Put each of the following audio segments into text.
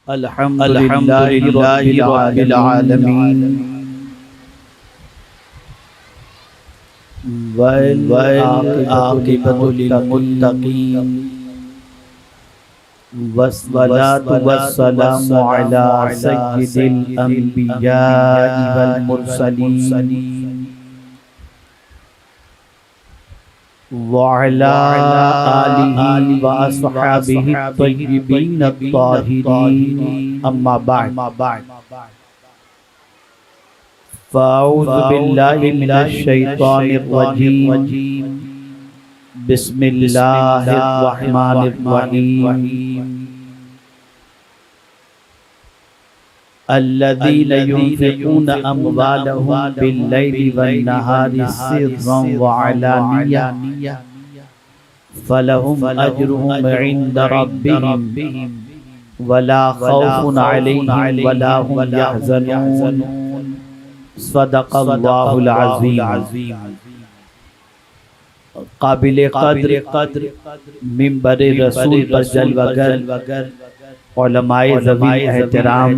الحمد للہ رب العالمین والعاقبۃ للمتقین والصلاة والسلام علی سید الانبیاء والمرسلین وعلى آلہ واصحابہ الطیبین الطاہرین اما بعد فاعوذ باللہ من الشیطان الرجیم بسم اللہ الرحمن الرحیم الذین ينفقون اموالهم باللیل والنہار سرا وعلانیہ فلہم اجرہم عند ربہم ولا خوف علیہم ولا هم يحزنون صدق اللہ العظیم۔ قابل قدر منبر رسول پر جلوہ گر علماء ذوی احترام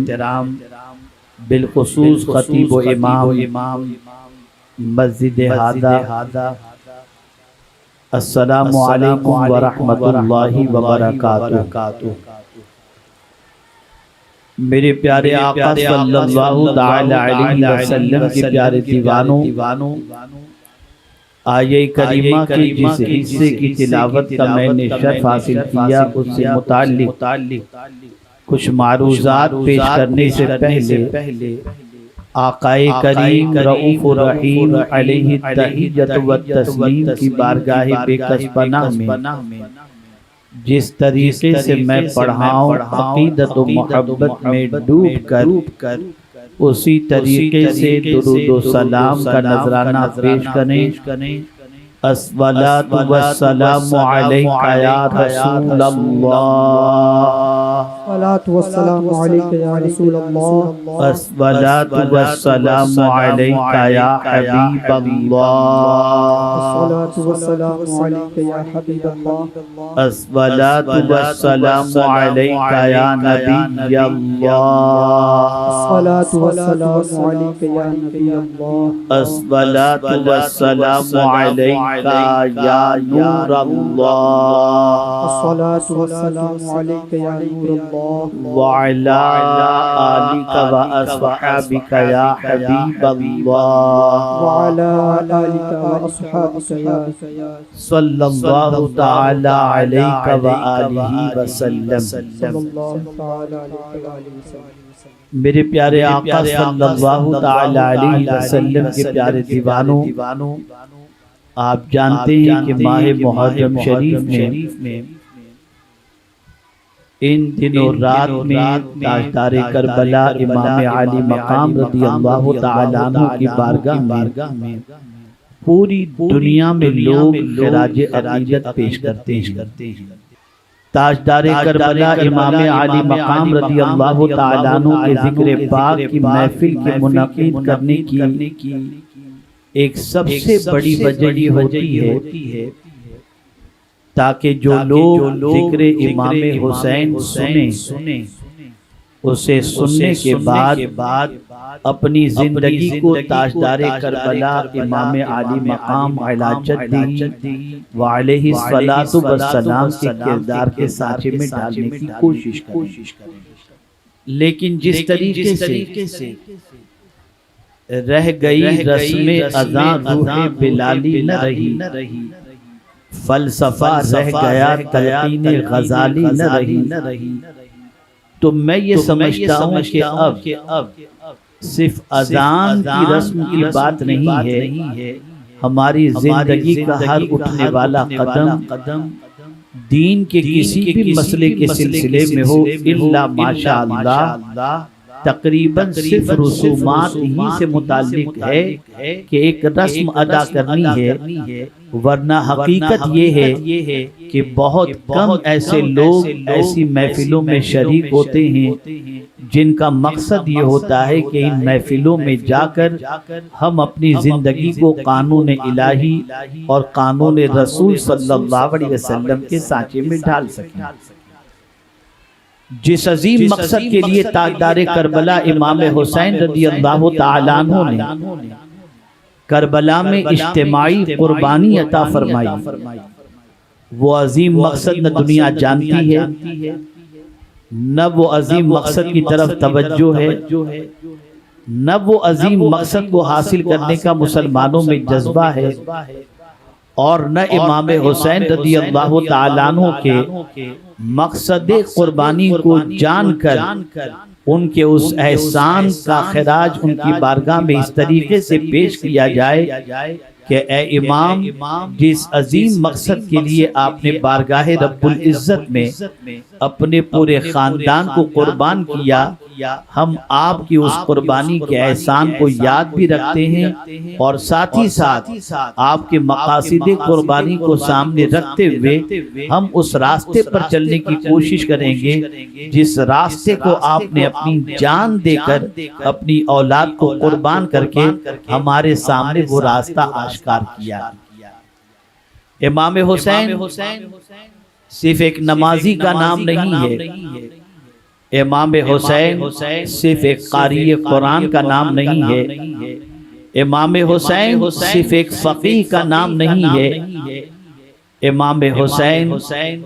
بالخصوص خطیب و امام مسجد ہادہ، السلام علیکم ورحمۃ اللہ وبرکاتہ۔ میرے پیارے آقا صلی اللہ تعالی علیہ وسلم کے پیارے دیوانوں، آیہ کریمہ کے جس حصے کی تلاوت کا میں نے شرف حاصل کیا اس سے متعلق کچھ معروضات پیش کرنے سے پہلے آقائے کریم رؤوف الرحیم علیہ التحیۃ والتسلیم کی بارگاہ بے کس پناہ میں جس طریقے سے میں پڑھاؤں عقیدت و محبت میں ڈوب کر اسی طریقے سے درود و سلام کا نذرانہ پیش کریں۔ الصلاۃ والسلام علیک یا رسول اللہ، الصلاۃ والسلام علیک یا رسول اللہ، الصلاۃ والسلام علیک یا حبیب اللہ، الصلاۃ والسلام علیک یا حبیب اللہ، الصلاۃ والسلام علیک یا نبی اللہ، الصلاۃ والسلام علیک یا نبی اللہ، الصلاۃ والسلام علیک یا نور اللہ، الصلاۃ والسلام علیک یا نور اللہ، وعلی آلک واصحابک یا حبیب اللہ، وعلی آلک واصحابک یا صلی اللہ تعالی علیک وآلہ وسلم۔ صلی اللہ تعالی علیہ وسلم۔ میرے پیارے آقا صلی اللہ تعالی علیہ وسلم کے پیارے دیوانوں، آپ جانتے ہیں کہ ماہ محرم شریف میں ان دنوں رات میں تاجدار کربلا امام علی مقام رضی اللہ تعالی عنہ کی بارگاہ میں پوری دنیا میں لوگ خراج عقیدت پیش کرتے ہیں۔ تاجدار کربلا امام علی مقام رضی اللہ تعالی عنہ کے ذکر پاک کی محفل کی منعقد کرنے کی ایک سب سے بڑی وجہ یہ ہوتی ہے تاکہ جو لوگ ذکر امام حسین سنیں اسے سننے کے بعد اپنی زندگی کو تاجدار کربلا امام علی مقام علاجت دی وعلیہ الصلاۃ والسلام کے کردار کے سانچے میں ڈالنے کی کوشش کریں۔ لیکن جس طریقے سے رہ گئی رسم اذاں روح بلالی نہ رہی، فلسفہ رہ گیا تلقین غزالی نہ رہی، تو میں یہ سمجھتا ہوں کہ اب صرف اذان کی رسم کی بات نہیں ہے، ہماری زندگی کا ہر اٹھنے والا قدم دین کے کسی بھی مسئلے کے سلسلے میں ہو الا ماشاء اللہ تقریباً صرف رسومات ہی سے متعلق ہے کہ ایک رسم ادا کرنی ہے، ورنہ حقیقت یہ ہے کہ بہت کم ایسے لوگ ایسی محفلوں میں شریک ہوتے ہیں جن کا مقصد یہ ہوتا ہے کہ ان محفلوں میں جا کر ہم اپنی زندگی کو قانون الہی اور قانون رسول صلی اللہ علیہ وسلم کے سانچے میں ڈال سکیں۔ جس عظیم مقصد کے لیے تاجدار کربلا امام حسین رضی اللہ تعالیٰ عنہ نے کربلا میں اجتماعی قربانی عطا فرمائی، وہ عظیم مقصد نہ دنیا جانتی ہے، نہ وہ عظیم مقصد کی طرف توجہ ہے، نہ وہ عظیم مقصد کو حاصل کرنے کا مسلمانوں میں جذبہ ہے، اور نہ امام حسین رضی اللہ تعالیٰ عنہ کے مقصد قربانی کو جان کر ان کے اس احسان کا خراج ان کی بارگاہ میں اس طریقے سے پیش کیا جائے کہ اے امام، جس عظیم مقصد کے لیے آپ نے بارگاہ رب العزت میں اپنے پورے خاندان کو قربان کیا، ہم آپ کی اس قربانی کے احسان کو یاد بھی رکھتے ہیں، اور ساتھ ہی ساتھ آپ کے مقاصد قربانی کو سامنے رکھتے ہوئے ہم اس راستے پر چلنے کی کوشش کریں گے جس راستے کو آپ نے اپنی جان دے کر اپنی اولاد کو قربان کر کے ہمارے سامنے وہ راستہ آشکار کیا۔ امام حسین صرف ایک نمازی کا نام نہیں ہے، امام حسین صرف ایک قاری قرآن کا نام نہیں ہے، امام حسین صرف ایک فقیہ کا نام نہیں ہے، امام حسین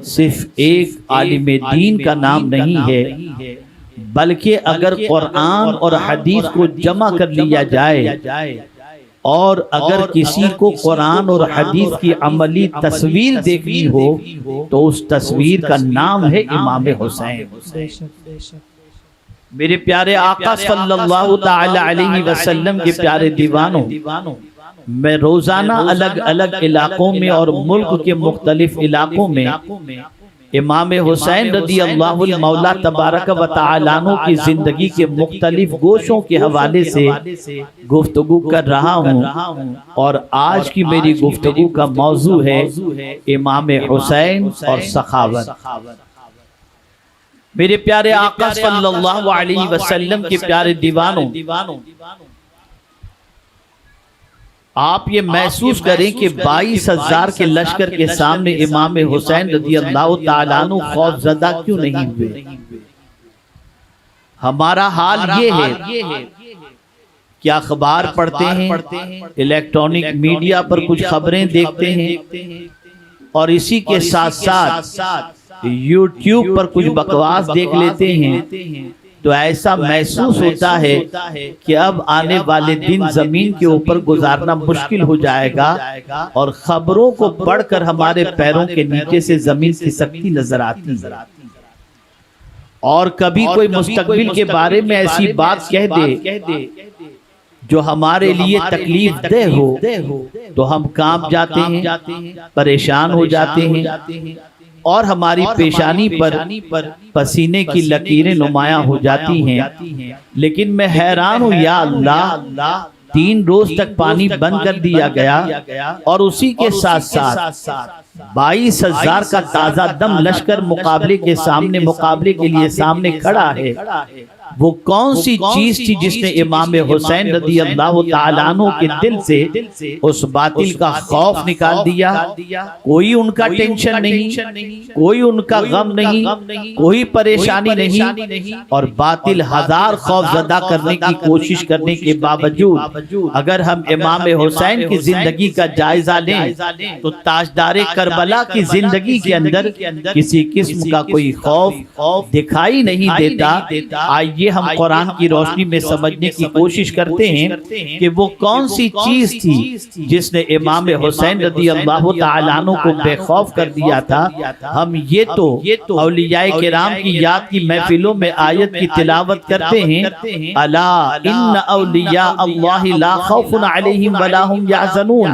صرف ایک عالم دین کا نام نہیں ہے، بلکہ اگر قرآن اور حدیث کو جمع کر لیا جائے اور اگر کسی کو قرآن اور حدیث کی عملی تصویر دیکھنی ہو تو اس تصویر کا نام ہے امام حسین۔ میرے پیارے آقا صلی اللہ تعالی علیہ وسلم کے پیارے دیوانوں، میں روزانہ الگ الگ علاقوں میں اور ملک کے مختلف علاقوں میں امام حسین رضی اللہ المولا تبارک و تعالیٰ عنہ کی زندگی کے مختلف گوشوں کے حوالے سے گفتگو کر رہا ہوں، اور آج کی میری گفتگو کا موضوع ہے امام حسین اور سخاوت۔ میرے پیارے آقا صلی اللہ علیہ وسلم کے پیارے دیوانوں، آپ یہ محسوس کریں کہ 22,000 کے لشکر کے سامنے امام حسین رضی اللہ تعالیٰ عنہ خوف زدہ کیوں نہیں ہوئے؟ ہمارا حال یہ ہے کہ اخبار پڑھتے ہیں، الیکٹرونک میڈیا پر کچھ خبریں دیکھتے ہیں، اور اسی کے ساتھ ساتھ یوٹیوب پر کچھ بکواس دیکھ لیتے ہیں، تو ایسا محسوس ہوتا ہے کہ اب آنے والے دن زمین کے اوپر گزارنا مشکل ہو جائے گا، اور خبروں کو پڑھ کر ہمارے پیروں کے نیچے سے زمین کھسکتی نظر آتی ہے۔ اور کبھی کوئی مستقبل کے بارے میں ایسی بات کہہ دے جو ہمارے لیے تکلیف دہ ہو تو ہم کانپ جاتے ہیں، پریشان ہو جاتے ہیں، اور ہماری پیشانی پر پسینے کی لکیریں نمایاں ہو جاتی ہیں۔ لیکن میں حیران ہوں، یا اللہ، 3 روز تک پانی بند کر دیا گیا، اور اسی کے ساتھ ساتھ 22,000 کا تازہ دم لشکر مقابلے کے لیے سامنے کھڑا ہے۔ وہ کون سی چیز تھی جس نے امام حسین رضی اللہ تعالیٰ عنہ کے دل سے اس باطل کا خوف نکال دیا؟ کوئی ان کا ٹینشن نہیں، کوئی ان کا غم نہیں، کوئی پریشانی نہیں، اور باطل ہزار خوف زدہ کرنے کی کوشش کرنے کے باوجود اگر ہم امام حسین کی زندگی کا جائزہ لیں تو تاجدار کربلا کی زندگی کے اندر کسی قسم کا کوئی خوف دکھائی نہیں دیتا۔ آئیے ہم قرآن کی روشنی میں سمجھنے کی کوشش کرتے ہیں کہ وہ کون سی چیز تھی جس نے امام حسین رضی اللہ تعالیٰ عنہ کو بے خوف کر دیا تھا۔ ہم یہ تو اولیاء کرام کی یاد کی محفلوں میں آیت کی تلاوت کرتے ہیں، الا ان اولیاء اللہ لا خوف علیہم ولا ہم یحزنون۔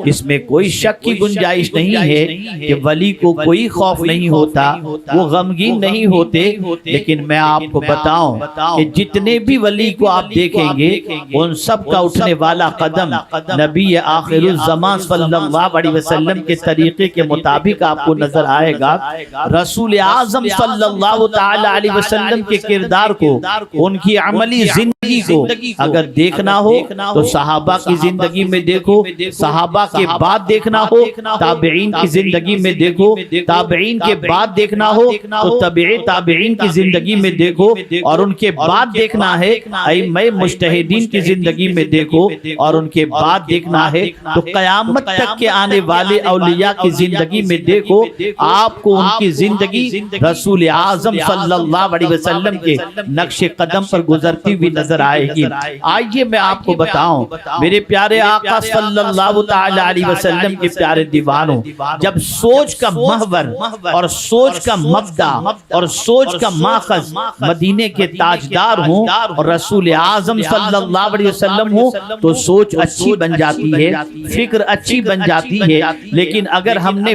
اس میں کوئی شک کی گنجائش نہیں ہے کہ ولی کو کوئی خوف نہیں ہوتا، وہ غمگین نہیں ہوتے۔ لیکن میں آپ کو بتاؤں کہ جتنے بھی ولی کو آپ دیکھیں گے ان سب کا اٹھنے والا قدم نبی آخر الزمان صلی اللہ علیہ وسلم کے طریقے کے مطابق آپ کو نظر آئے گا۔ رسول اعظم صلی اللہ تعالی علیہ وسلم کے کردار کو، ان کی عملی زندگی کو اگر دیکھنا ہو تو صحابہ کی زندگی میں دیکھو، صحابہ کے بعد دیکھنا ہو تابعین کی زندگی میں دیکھو، تابعین کے بعد دیکھنا ہو تو تابعین کی زندگی میں دیکھو، اور ان کے بعد دیکھنا ہے ائمہ مجتہدین کی زندگی میں دیکھو، اور ان کے بعد دیکھنا ہے تو قیامت تک کے آنے والے اولیاء کی زندگی میں دیکھو۔ آپ کو ان کی زندگی رسول اعظم صلی اللہ علیہ وسلم کے نقش قدم پر گزرتی ہوئی نظر آئے گی۔ آئیے میں آپ کو بتاؤں میرے پیارے آقا صلی اللہ تعالی علیہ وسلم کے پیارے دیوانوں، جب سوچ کا محور اور سوچ کا مبدا اور سوچ کا ماخذ مدینے کے تاجدار ہوں اور رسول اعظم صلی اللہ علیہ وسلم ہوں تو سوچ اچھی بن جاتی ہے، فکر اچھی بن جاتی ہے۔ لیکن اگر ہم نے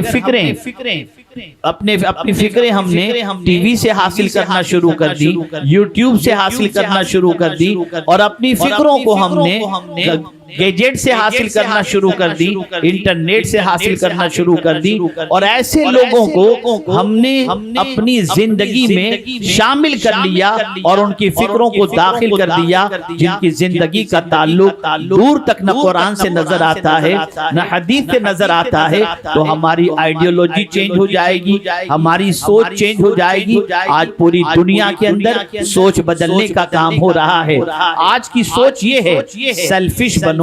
اپنی فکریں ہم نے ٹی وی سے حاصل کرنا شروع کر دی، یوٹیوب سے حاصل کرنا شروع کر دی، اور اپنی فکروں کو ہم نے گیجٹ سے حاصل کرنا شروع کر دی، انٹرنیٹ سے حاصل کرنا شروع کر دی، اور ایسے لوگوں کو ہم نے اپنی زندگی میں شامل کر لیا اور ان کی فکروں کو داخل کر دیا جن کی زندگی کا تعلق دور تک نہ قرآن سے نظر آتا ہے نہ حدیث سے نظر آتا ہے، تو ہماری آئیڈیولوجی چینج ہو جائے گی، ہماری سوچ چینج ہو جائے گی۔ آج پوری دنیا کے اندر سوچ بدلنے کا کام ہو رہا ہے۔ آج کی سوچ یہ ہے سیلفش بنو،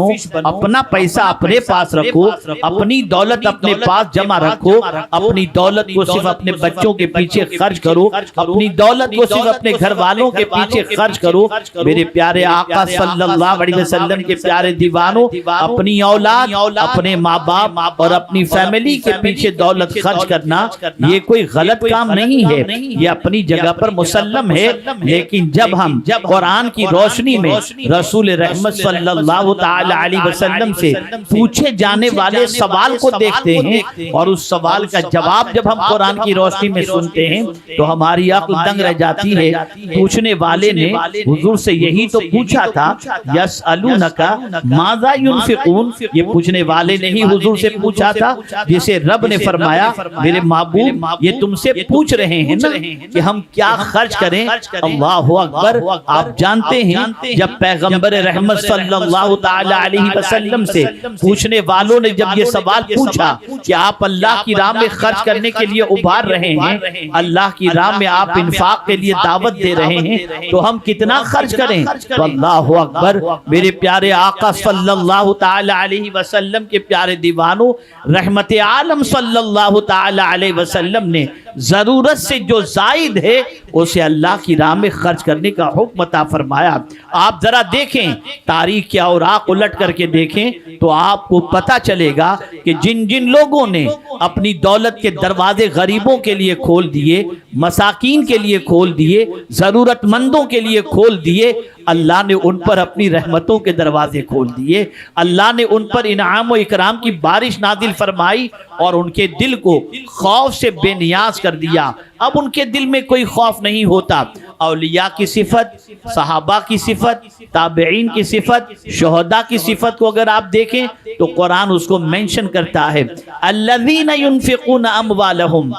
اپنا پیسہ اپنے پاس رکھو، اپنی دولت اپنے پاس جمع رکھو، اپنی دولت کو صرف اپنے بچوں کے پیچھے خرچ کرو، اپنی دولت کو صرف اپنے گھر والوں کے پیچھے خرچ کرو۔ میرے پیارے آقا صلی اللہ علیہ وسلم کے پیارے دیوانوں، اپنی اولاد، اپنے ماں باپ اور اپنی فیملی کے پیچھے دولت خرچ کرنا یہ کوئی غلط کام نہیں ہے، یہ اپنی جگہ پر مسلم ہے۔ لیکن جب ہم قرآن کی روشنی میں رسول رحمت صلی اللہ تعالی علیہ وسلم سے پوچھے جانے والے سوال کو دیکھتے ہیں اور اس سوال کا جواب جب ہم قرآن کی روشنی میں سنتے ہیں تو ہماری عقل دنگ رہ جاتی ہے۔ پوچھنے والے نے حضور سے یہی تو پوچھا تھا، یسألونک ماذا ينفقون، یہ پوچھنے والے نے ہی حضور سے پوچھا تھا جسے رب نے فرمایا میرے محبوب یہ تم سے پوچھ رہے ہیں نا کہ ہم کیا خرچ کریں۔ اللہ اکبر، آپ جانتے ہیں جب پیغمبر رحمت صلی اللہ تعالی علیہ وسلم سے پوچھنے والوں نے جب یہ سوال پوچھا کہ آپ اللہ کی راہ میں خرچ کرنے کے لیے ابھار رہے ہیں، اللہ کی راہ میں آپ انفاق کے لیے دعوت دے رہے ہیں، تو ہم کتنا خرچ کریں؟ تو اللہ اکبر، میرے پیارے آقا صلی اللہ تعالی علیہ وسلم کے پیارے دیوانوں، رحمت عالم صلی اللہ تعالی علیہ وسلم نے ضرورت سے جو زائد ہے اسے اللہ کی راہ میں خرچ کرنے کا حکم عطا فرمایا۔ آپ ذرا دیکھیں تاریخ کے اوراق الٹ کر کے دیکھیں تو آپ کو پتا چلے گا کہ جن جن لوگوں نے اپنی دولت کے دروازے غریبوں کے لیے کھول دیے، مساکین کے لیے کھول دیے، ضرورت مندوں کے لیے کھول دیے، اللہ نے ان پر اپنی رحمتوں کے دروازے کھول دیے، اللہ نے ان پر انعام و اکرام کی بارش نازل فرمائی اور ان کے دل کو خوف سے بے نیاز کر دیا۔ اب ان کے دل میں کوئی خوف نہیں ہوتا۔ اولیاء کی صفت، صحابہ کی صفت، تابعین کی صفت، شہداء کی صفت کو اگر آپ دیکھیں تو قرآن اس کو مینشن کرتا ہے، الذین ينفقون اموالهم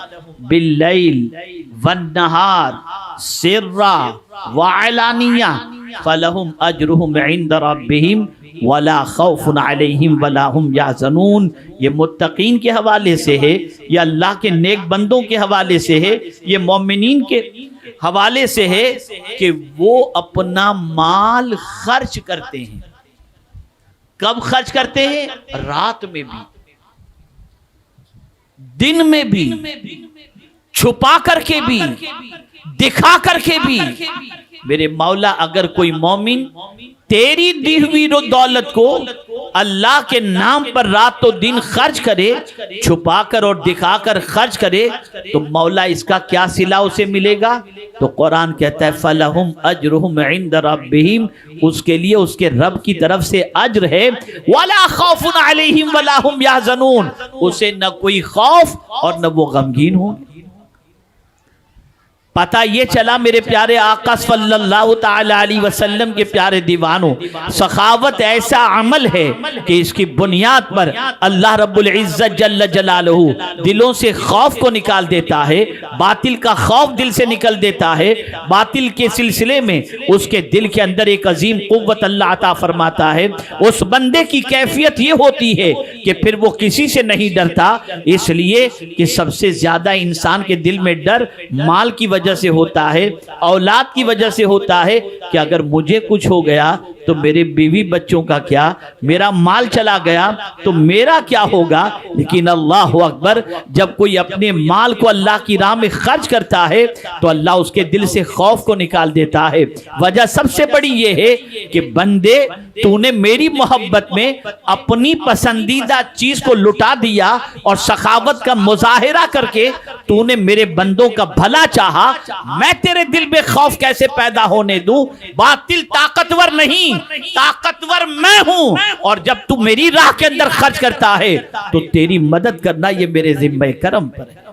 باللیل والنہار سرا وعلانیہ فلہم اجرہم عند ربہم ولا خوف علیہم ولا ہم یحزنون۔ یہ متقین کے حوالے سے ہے، یہ اللہ کے نیک بندوں کے حوالے سے ہے، یہ مومنین کے حوالے سے ہے کہ وہ اپنا مال خرچ کرتے ہیں۔ کب خرچ کرتے ہیں؟ رات میں بھی، دن میں بھی، چھپا کر کے بھی، دکھا کر کے بھی۔ میرے مولا اگر کوئی مومن تیری دی ہوئی دولت کو اللہ کے نام پر رات و دن خرچ کرے، چھپا کر اور دکھا کر خرچ کرے، تو مولا اس کا کیا صلہ اسے ملے گا؟ تو قرآن کہتا ہے فَلَهُمْ أَجْرُهُمْ عِنْدَ رَبِّهِمْ، اس کے لیے اس کے رب کی طرف سے اجر ہے، وَلَا خَوْفٌ عَلَيْهِمْ وَلَا هُمْ يَحْزَنُونَ، اسے نہ کوئی خوف اور نہ وہ غمگین ہوں۔ پتہ یہ چلا میرے پیارے آقا صلی اللہ تعالی علیہ وسلم کے پیارے دیوانوں، سخاوت ایسا عمل ہے کہ اس کی بنیاد پر اللہ رب العزت جل جلالہ دلوں سے خوف کو نکال دیتا ہے، باطل کا خوف دل سے نکل دیتا ہے، باطل کے سلسلے میں اس کے دل کے اندر ایک عظیم قوت اللہ عطا فرماتا ہے۔ اس بندے کی کیفیت یہ ہوتی ہے کہ پھر وہ کسی سے نہیں ڈرتا، اس لیے کہ سب سے زیادہ انسان کے دل میں ڈر مال کی وجہ سے ہوتا ہے، اولاد کی وجہ سے ہوتا ہے کہ اگر مجھے کچھ ہو گیا تو میرے بیوی بچوں کا کیا، میرا مال چلا گیا تو میرا کیا ہوگا۔ لیکن اللہ اکبر، جب کوئی اپنے مال کو اللہ کی راہ میں خرچ کرتا ہے تو اللہ اس کے دل سے خوف کو نکال دیتا ہے۔ وجہ سب سے بڑی یہ ہے کہ بندے تو نے میری محبت میں اپنی پسندیدہ چیز کو لٹا دیا اور سخاوت کا مظاہرہ کر کے تو نے میرے بندوں کا بھلا چاہا، میں تیرے دل میں خوف کیسے پیدا ہونے دوں؟ باطل طاقتور نہیں، طاقتور میں ہوں، اور جب تو میری راہ کے اندر خرچ کرتا ہے تو تیری مدد کرنا یہ میرے ذمہ کرم پر ہے۔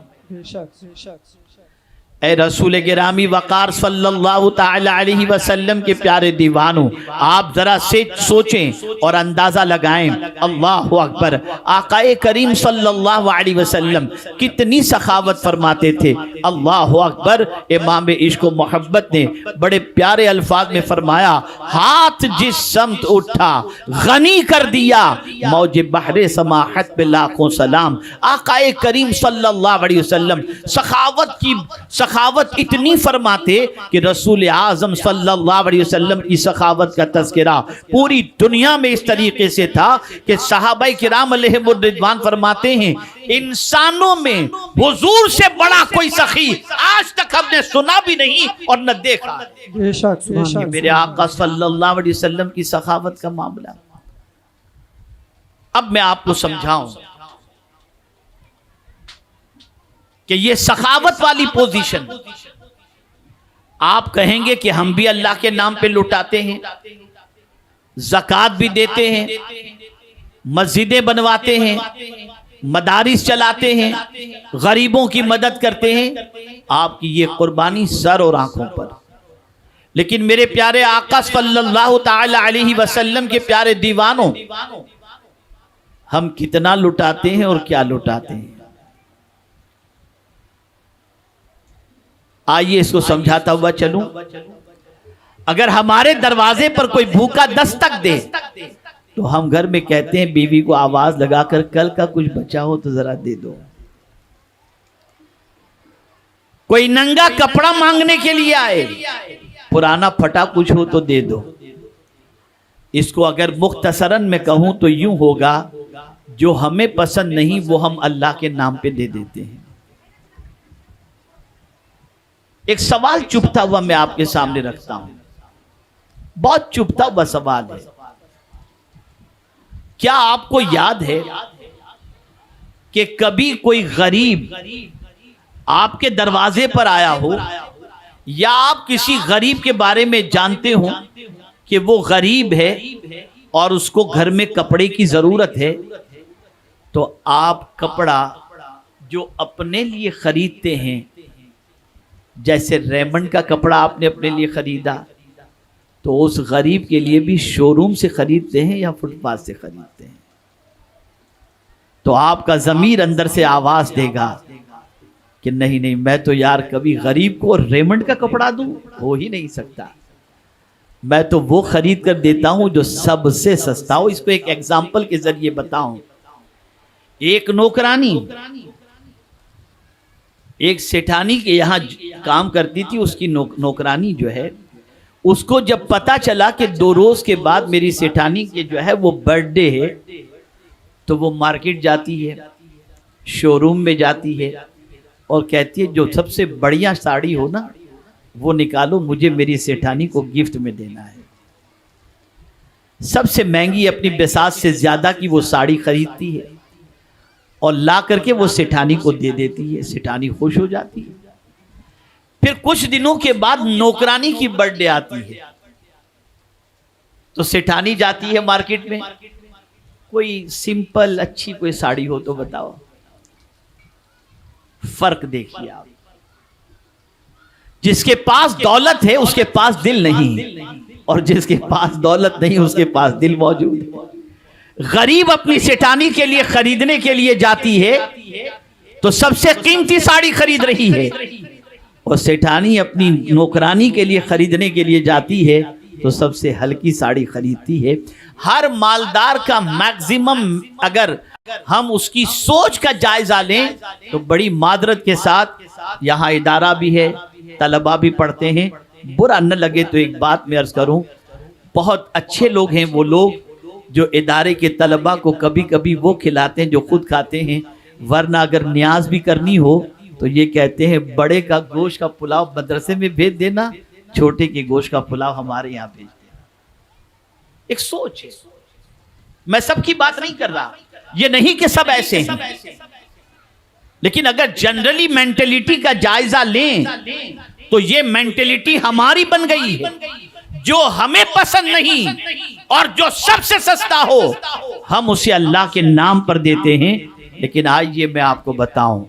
اے رسول گرامی وقار صلی اللہ تعالی علیہ وسلم کے پیارے دیوانوں، آپ ذرا سے سوچیں اور اندازہ لگائیں، اللہ اکبر، آقا کریم صلی اللہ علیہ وسلم کتنی سخاوت فرماتے تھے۔ اللہ اکبر، امام عشق و محبت نے بڑے پیارے الفاظ میں فرمایا، ہاتھ جس سمت اٹھا غنی کر دیا، موج بحر سماحت پہ لاکھوں سلام۔ آقا کریم صلی اللہ علیہ وسلم سخاوت اتنی فرماتے کہ رسول اعظم صلی اللہ علیہ وسلم کی سخاوت کا تذکرہ پوری دنیا میں اس طریقے سے تھا کہ صحابہ کرام علیہم الرضوان فرماتے ہیں، انسانوں میں حضور سے بڑا کوئی سخی آج تک ہم نے سنا بھی نہیں اور نہ دیکھا۔ یہ میرے آقا صلی اللہ علیہ وسلم کی سخاوت کا معاملہ۔ اب میں آپ کو سمجھاؤں کہ یہ سخاوت والی پوزیشن، آپ کہیں گے کہ ہم بھی اللہ کے نام پہ لٹاتے ہیں، زکوٰۃ بھی دیتے ہیں، مسجدیں بنواتے ہیں، مدارس چلاتے ہیں، غریبوں کی مدد کرتے ہیں، آپ کی یہ قربانی سر اور آنکھوں پر، لیکن میرے پیارے آقا صلی اللہ تعالی علیہ وسلم کے پیارے دیوانوں، ہم کتنا لٹاتے ہیں اور کیا لٹاتے ہیں؟ آئیے اس کو سمجھاتا ہوا چلوں۔ اگر ہمارے دروازے پر کوئی بھوکا دستک دے تو ہم گھر میں کہتے ہیں بیوی کو آواز لگا کر، کل کا کچھ بچا ہو تو ذرا دے دو۔ کوئی ننگا کپڑا مانگنے کے لیے آئے، پرانا پھٹا کچھ ہو تو دے دو۔ اس کو اگر مختصراً میں کہوں تو یوں ہوگا، جو ہمیں پسند نہیں وہ ہم اللہ کے نام پہ دے دیتے ہیں۔ ایک سوال چبھتا ہوا میں آپ کے سامنے رکھتا ہوں، بہت چبھتا ہوا سوال ہے۔ کیا آپ کو یاد ہے کہ کبھی کوئی غریب آپ کے دروازے پر آیا ہو، یا آپ کسی غریب کے بارے میں جانتے ہو کہ وہ غریب ہے اور اس کو گھر میں کپڑے کی ضرورت ہے، تو آپ کپڑا جو اپنے لیے خریدتے ہیں، جیسے ریمنڈ کا کپڑا آپ نے اپنے لیے خریدا، تو اس غریب کے لیے بھی شو روم سے خریدتے ہیں یا فٹ پاتھ سے خریدتے ہیں؟ تو آپ کا ضمیر اندر سے آواز دے گا کہ نہیں نہیں، میں تو یار کبھی غریب کو ریمنڈ کا کپڑا دوں، ہو ہی نہیں سکتا، میں تو وہ خرید کر دیتا ہوں جو سب سے سستا ہو۔ اس کو ایک ایگزامپل کے ذریعے بتاؤں، ایک نوکرانی ایک سیٹھانی کے یہاں کام کرتی تھی، اس کی نوکرانی جو ہے، اس کو جب پتا چلا کہ 2 روز کے بعد میری سیٹھانی کے جو ہے وہ برتھ ڈے ہے، تو وہ مارکیٹ جاتی ہے، شو روم میں جاتی ہے اور کہتی ہے جو سب سے بڑھیا ساڑی ہو نا وہ نکالو، مجھے میری سیٹھانی کو گفٹ میں دینا ہے۔ سب سے مہنگی اپنی بساط سے زیادہ کی وہ ساڑی خریدتی ہے اور لا کر کے وہ سیٹھانی کو دے دیتی ہے، سیٹھانی خوش ہو جاتی ہے۔ پھر کچھ دنوں کے بعد نوکرانی کی برتھ ڈے آتی ہے، تو سیٹھانی جاتی ہے مارکیٹ میں، کوئی سمپل اچھی کوئی ساڑی ہو تو بتاؤ۔ فرق دیکھیے آپ، جس کے پاس دولت ہے اس کے پاس دل نہیں، اور جس کے پاس دولت نہیں اس کے پاس دل موجود ہے۔ غریب اپنی سیٹانی کے لیے خریدنے کے لیے جاتی ہے تو سب سے قیمتی ساڑی خرید رہی ہے، اور سیٹانی اپنی نوکرانی کے لیے خریدنے کے لیے جاتی ہے تو سب سے ہلکی ساڑی خریدتی ہے۔ ہر مالدار کا میکزیمم اگر ہم اس کی سوچ کا جائزہ لیں تو بڑی معذرت کے ساتھ، یہاں ادارہ بھی ہے، طلبہ بھی پڑھتے ہیں، برا نہ لگے تو ایک بات میں عرض کروں، بہت اچھے لوگ ہیں وہ لوگ جو ادارے کے طلبہ کو کبھی کبھی وہ کھلاتے ہیں جو خود کھاتے ہیں، ورنہ اگر نیاز بھی کرنی ہو تو یہ کہتے ہیں بڑے کا گوشت کا پلاؤ مدرسے میں بھیج دینا، چھوٹے کے گوشت کا پلاؤ ہمارے یہاں بھیج دینا۔ ایک سوچ ہے، میں سب کی بات نہیں کر رہا، یہ نہیں کہ سب ایسے ہیں، لیکن اگر جنرلی مینٹلیٹی کا جائزہ لیں تو یہ مینٹلیٹی ہماری بن گئی ہے، جو ہمیں پسند نہیں اور جو سب سے سستا ہو ہم اسے اللہ کے نام پر دیتے ہیں۔ لیکن آئیے میں آپ کو بتاؤں،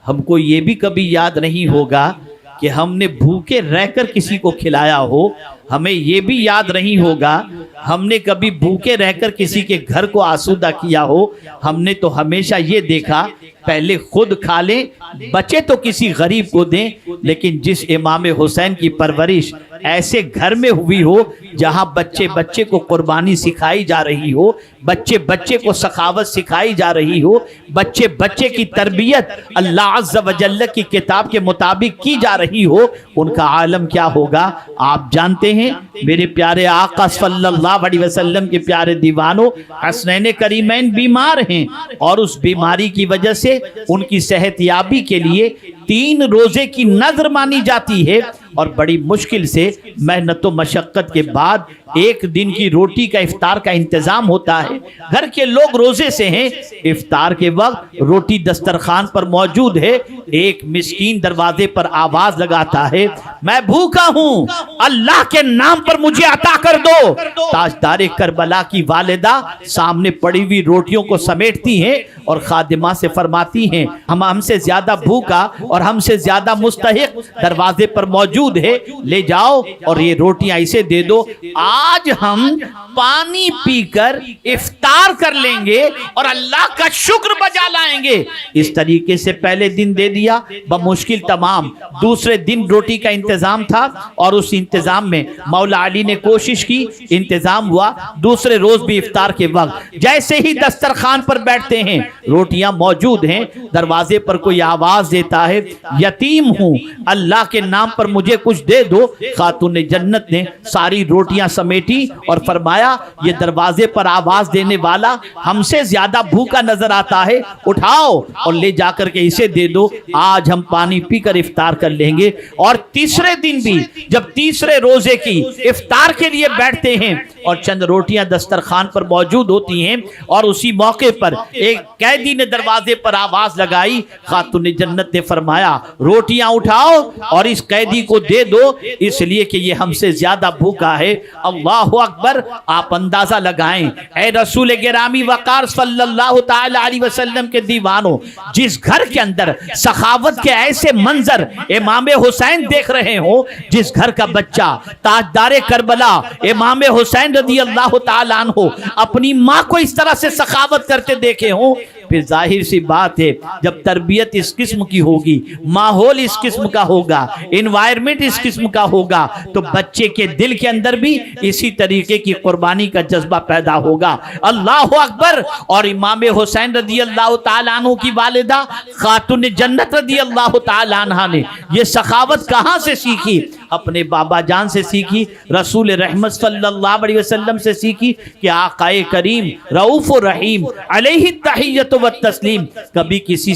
ہم کو یہ بھی کبھی یاد نہیں ہوگا کہ ہم نے بھوکے رہ کر کسی کو کھلایا ہو، ہمیں یہ بھی یاد نہیں ہوگا ہم نے کبھی بھوکے رہ کر کسی کے گھر کو آسودہ کیا ہو۔ ہم نے تو ہمیشہ یہ دیکھا پہلے خود کھا لیں، بچے تو کسی غریب کو دیں، لیکن جس امام حسین کی پرورش ایسے گھر میں ہوئی ہو جہاں بچے بچے کو قربانی سکھائی جا رہی ہو، بچے بچے کو سخاوت سکھائی جا رہی ہو، بچے بچے کی تربیت اللہ عز و جل کی کتاب کے مطابق کی جا رہی ہو، ان کا عالم کیا ہوگا آپ جانتے ہیں۔ میرے پیارے آقا صلی اللہ علیہ وسلم کے پیارے دیوانوں، حسنین کریمین بیمار ہیں اور اس بیماری کی وجہ سے ان کی صحت یابی کے لیے 3 روزے کی نذر مانی جاتی ہے، اور بڑی مشکل سے محنت و مشقت کے بعد 1 دن کی روٹی کا افطار کا انتظام ہوتا ہے۔ گھر کے لوگ روزے سے ہیں، افطار کے وقت روٹی دسترخوان پر موجود ہے، ایک مسکین دروازے پر آواز لگاتا ہے، میں بھوکا ہوں، اللہ کے نام پر مجھے عطا کر دو۔ تاجدار کربلا کی والدہ سامنے پڑی ہوئی روٹیوں کو سمیٹتی ہیں اور خادمہ سے فرماتی ہیں، ہم سے زیادہ بھوکا اور ہم سے زیادہ مستحق دروازے پر موجود ہے، لے جاؤ اور یہ روٹیاں اسے دے دو، آج ہم پانی پی کر افطار کر لیں گے اور اللہ کا شکر بجا لائیں گے۔ اس طریقے سے پہلے دن دے دیا، بمشکل تمام۔ دوسرے دن روٹی کا انتظام تھا اور اس انتظام میں مولا علی نے کوشش کی، انتظام ہوا۔ دوسرے روز بھی افطار کے وقت جیسے ہی دسترخوان پر بیٹھتے ہیں، روٹیاں موجود ہیں، دروازے پر کوئی آواز دیتا ہے، یتیم ہوں، اللہ کے نام پر مجھے کچھ دے دو۔ خاتون جنت نے ساری روٹیاں سمیٹی اور فرمایا، یہ دروازے پر آواز دینے والا ہم سے زیادہ بھوکا نظر آتا ہے، اٹھاؤ اور لے جا کر کے اسے دے دو، آج ہم پانی پی کر افطار کر لیں گے۔ اور تیسرے دن بھی جب تیسرے روزے کی افطار کے لیے بیٹھتے ہیں اور چند روٹیاں دسترخوان پر موجود ہوتی ہیں، اور اسی موقع پر ایک قیدی نے دروازے پر آواز لگائی، خاتون جنت نے فرمایا، روٹیاں اٹھاؤ اور اس قیدی کو دے دو، اس لیے کہ یہ ہم سے زیادہ بھوکا ہے۔ اللہ اکبر! آپ اندازہ لگائیں، اے رسول گرامی وقار صلی اللہ تعالی علیہ وسلم کے دیوانوں، جس گھر کے اندر سخاوت کے ایسے منظر امام حسین دیکھ رہے ہوں، جس گھر کا بچہ تاجدار کربلا امام حسین رضی اللہ تعالیٰ عنہ اپنی ماں کو اس طرح سے سخاوت کرتے دیکھے ہوں، پھر ظاہر سی بات ہے جب تربیت اس قسم کی ہوگی، ماحول اس قسم کا ہوگا، انوائرمنٹ اس قسم کا ہوگا، تو بچے کے دل کے اندر بھی اسی طریقے کی قربانی کا جذبہ پیدا ہوگا۔ اللہ اکبر! اور امام حسین رضی اللہ تعالیٰ عنہ کی والدہ خاتون جنت رضی اللہ تعالیٰ عنہ نے یہ سخاوت کہاں سے سیکھی؟ اپنے بابا جان سے سیکھی، رسول رحمت صلی اللہ علیہ وسلم سے سیکھی کہ آقا کریم رؤوف الرحیم علیہ التحیۃ والتسلیم کبھی کسی